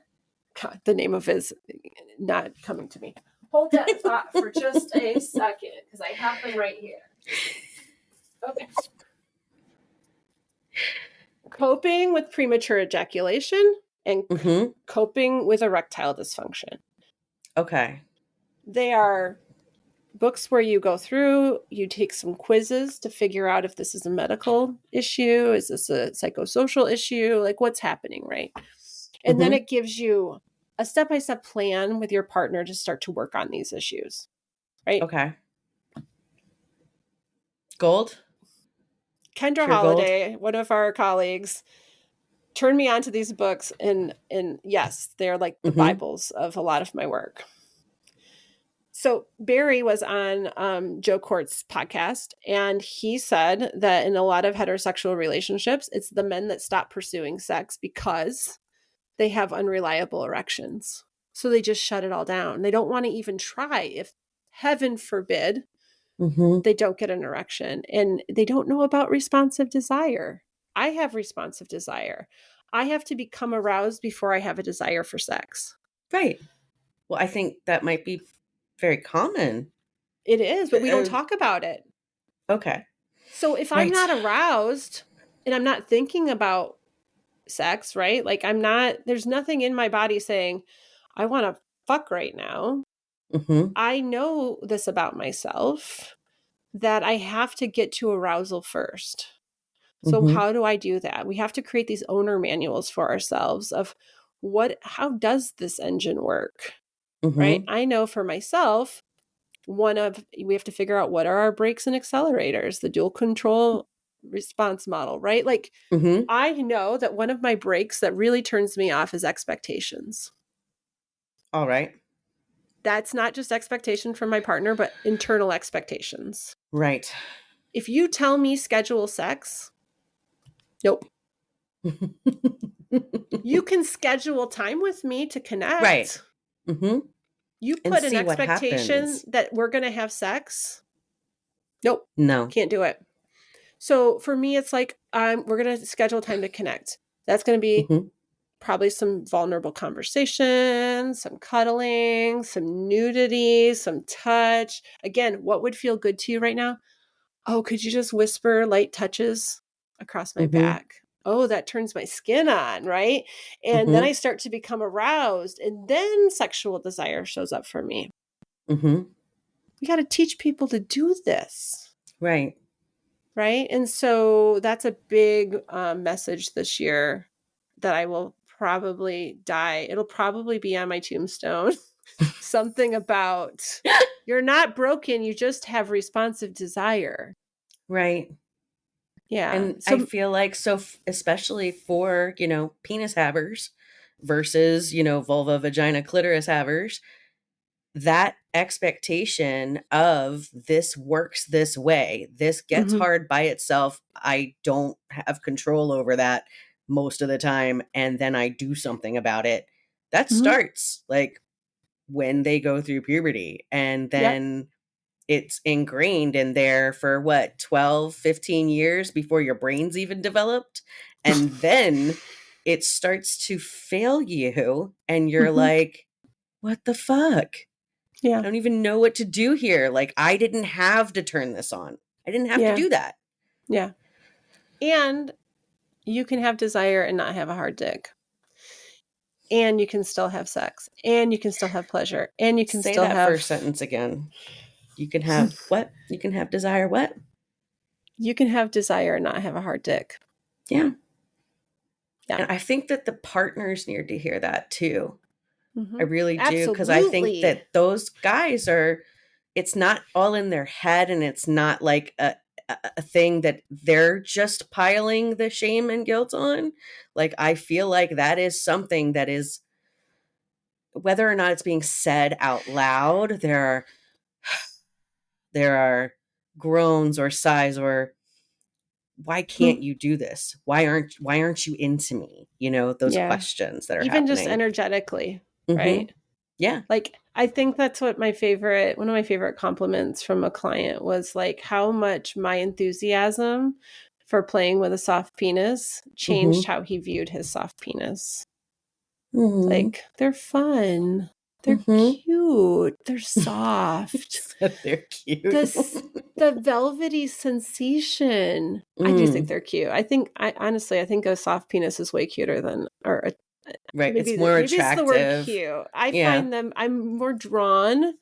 God, the name of it is not coming to me. Hold that thought for just a second, because I have them right here. Okay. Coping with premature ejaculation and coping with erectile dysfunction. Okay. They are books where you go through, you take some quizzes to figure out if this is a medical issue, is this a psychosocial issue, like what's happening, right? And then it gives you a step-by-step plan with your partner to start to work on these issues, right? Okay. Gold? Kendra Pure Holliday, gold? one of our colleagues, turned me onto these books, and yes, they're like the Bibles of a lot of my work. So Barry was on Joe Court's podcast, and he said that in a lot of heterosexual relationships, it's the men that stop pursuing sex because they have unreliable erections. So they just shut it all down. They don't want to even try if, heaven forbid, they don't get an erection. And they don't know about responsive desire. I have responsive desire. I have to become aroused before I have a desire for sex. Right. Well, I think that might be very common. It is, but we don't talk about it. Okay. So if I'm not aroused and I'm not thinking about sex, right? Like there's nothing in my body saying, I want to fuck right now. I know this about myself, that I have to get to arousal first. So how do I do that? We have to create these owner manuals for ourselves of how does this engine work? Right? I know for myself, we have to figure out what are our brakes and accelerators, the dual control response model, right? Like I know that one of my brakes that really turns me off is expectations. All right. That's not just expectation from my partner, but internal expectations. Right. If you tell me schedule sex, nope. You can schedule time with me to connect. Right. You put an expectation that we're going to have sex. Nope. No. Can't do it. So for me, it's like, we're going to schedule time to connect. That's going to be probably some vulnerable conversation, some cuddling, some nudity, some touch. Again, what would feel good to you right now? Oh, could you just whisper light touches across my back? Oh, that turns my skin on, right? And then I start to become aroused, and then sexual desire shows up for me. We got to teach people to do this. Right. Right. And so that's a big message this year that I will probably die. It'll probably be on my tombstone. Something about you're not broken. You just have responsive desire. Right. Yeah. And I feel like, especially for, penis havers versus, vulva, vagina, clitoris havers, that expectation of this works this way, this gets hard by itself, I don't have control over that most of the time, and then I do something about it. That starts like when they go through puberty, and then it's ingrained in there for 12, 15 years before your brain's even developed. And then it starts to fail you, and you're like, what the fuck? Yeah. I don't even know what to do here. Like, I didn't have to turn this on. I didn't have to do that. Yeah. And you can have desire and not have a hard dick. And you can still have sex. And you can still have pleasure. And you can Say still that have first sentence again. You can have what? You can have desire what? You can have desire and not have a hard dick. Yeah. And I think that the partners need to hear that too. I really do. Because I think that those guys it's not all in their head, and it's not like a thing that they're just piling the shame and guilt on. Like, I feel like that is something that is whether or not it's being said out loud, there are groans or sighs or why can't you do this? Why aren't you into me? Those questions that are even happening. just energetically, Mhm. right? Yeah. Like, I think that's what one of my favorite compliments from a client was like how much my enthusiasm for playing with a soft penis changed how he viewed his soft penis. Like, they're fun. They're cute. They're soft. They're cute. The velvety sensation. I do think they're cute. I think a soft penis is way cuter than, right. maybe It's more attractive. it's the word cute. I find I'm more drawn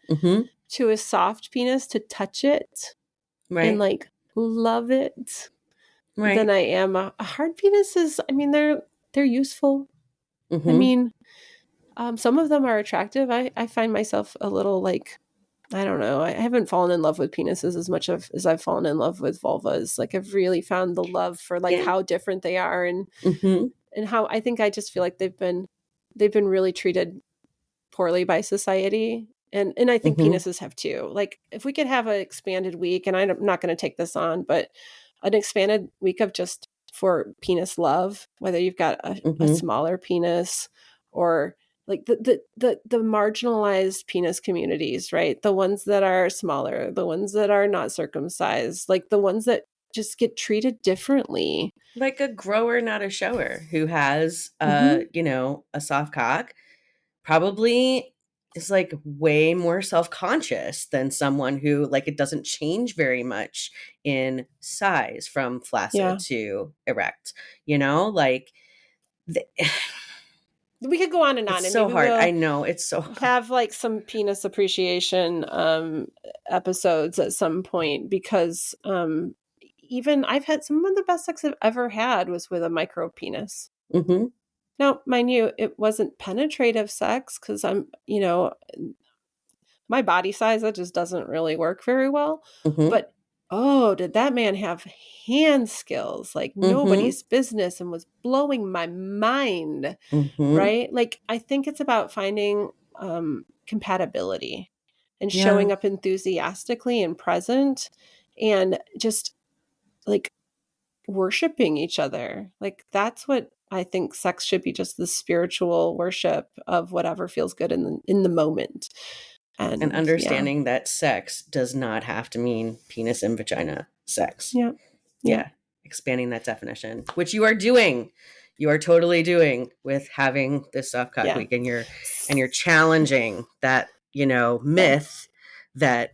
to a soft penis to touch it and like love it than I am a hard penis. They're useful. I mean, some of them are attractive. I find myself a little like, I don't know. I haven't fallen in love with penises as much as I've fallen in love with vulvas. Like, I've really found the love for like how different they are and how I think I just feel like they've been really treated poorly by society. And I think penises have too. Like, if we could have an expanded week, and I'm not going to take this on, but an expanded week of just for penis love, whether you've got a smaller penis or like the marginalized penis communities, right? The ones that are smaller, the ones that are not circumcised, like the ones that just get treated differently. Like a grower, not a shower, who has, a soft cock, probably is like way more self-conscious than someone who like it doesn't change very much in size from flaccid to erect, like we could go on and on. It's and so maybe hard. We'll I know it's so hard. Have like some penis appreciation episodes at some point, because even I've had some of the best sex I've ever had was with a micro penis. Now, mind you, it wasn't penetrative sex because my body size, that just doesn't really work very well. But did that man have hand skills like nobody's business and was blowing my mind, right? Like, I think it's about finding compatibility and showing up enthusiastically and present and just like worshiping each other. Like, that's what I think sex should be, just the spiritual worship of whatever feels good in the moment. And understanding that sex does not have to mean penis and vagina sex. Yeah. Expanding that definition, which you are doing. You are totally doing with having this soft cock week, and you're challenging that, myth that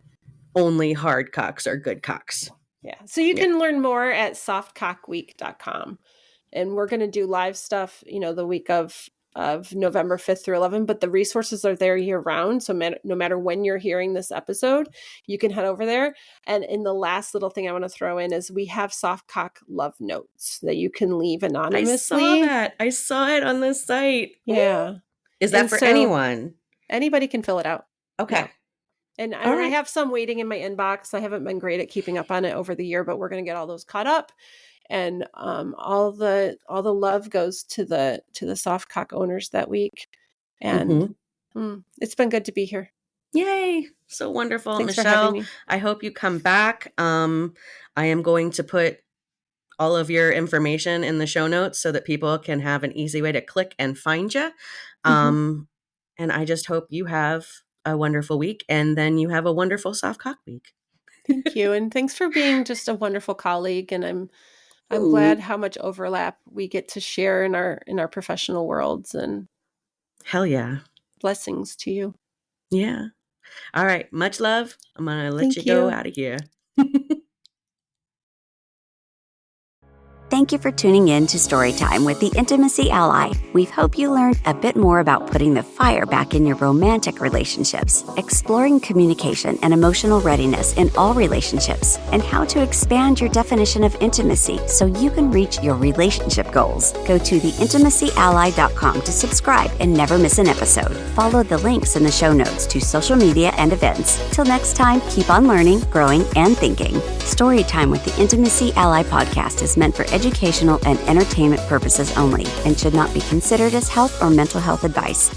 only hard cocks are good cocks. Yeah. So you can learn more at softcockweek.com. And we're going to do live stuff, the week of November 5th through 11th, but the resources are there year round. So no matter when you're hearing this episode, you can head over there. And in the last little thing I want to throw in is we have soft cock love notes that you can leave anonymously. I saw it on the site. Yeah. Is that for anyone? Anybody can fill it out. Okay. Yeah. And I have some waiting in my inbox. I haven't been great at keeping up on it over the year, but we're going to get all those caught up. And all the love goes to the soft cock owners that week. And it's been good to be here. Yay. So wonderful. Thanks Michelle, for having me. I hope you come back. I am going to put all of your information in the show notes so that people can have an easy way to click and find you. And I just hope you have a wonderful week, and then you have a wonderful soft cock week. Thank you. And thanks for being just a wonderful colleague. And I'm glad how much overlap we get to share in our professional worlds. And hell yeah. Blessings to you. Yeah. All right. Much love. I'm going to let you go out of here. Thank you for tuning in to Storytime with the Intimacy Ally. We hope you learned a bit more about putting the fire back in your romantic relationships, exploring communication and emotional readiness in all relationships, and how to expand your definition of intimacy so you can reach your relationship goals. Go to theintimacyally.com to subscribe and never miss an episode. Follow the links in the show notes to social media and events. Till next time, keep on learning, growing, and thinking. Storytime with the Intimacy Ally podcast is meant for educational and entertainment purposes only and should not be considered as health or mental health advice.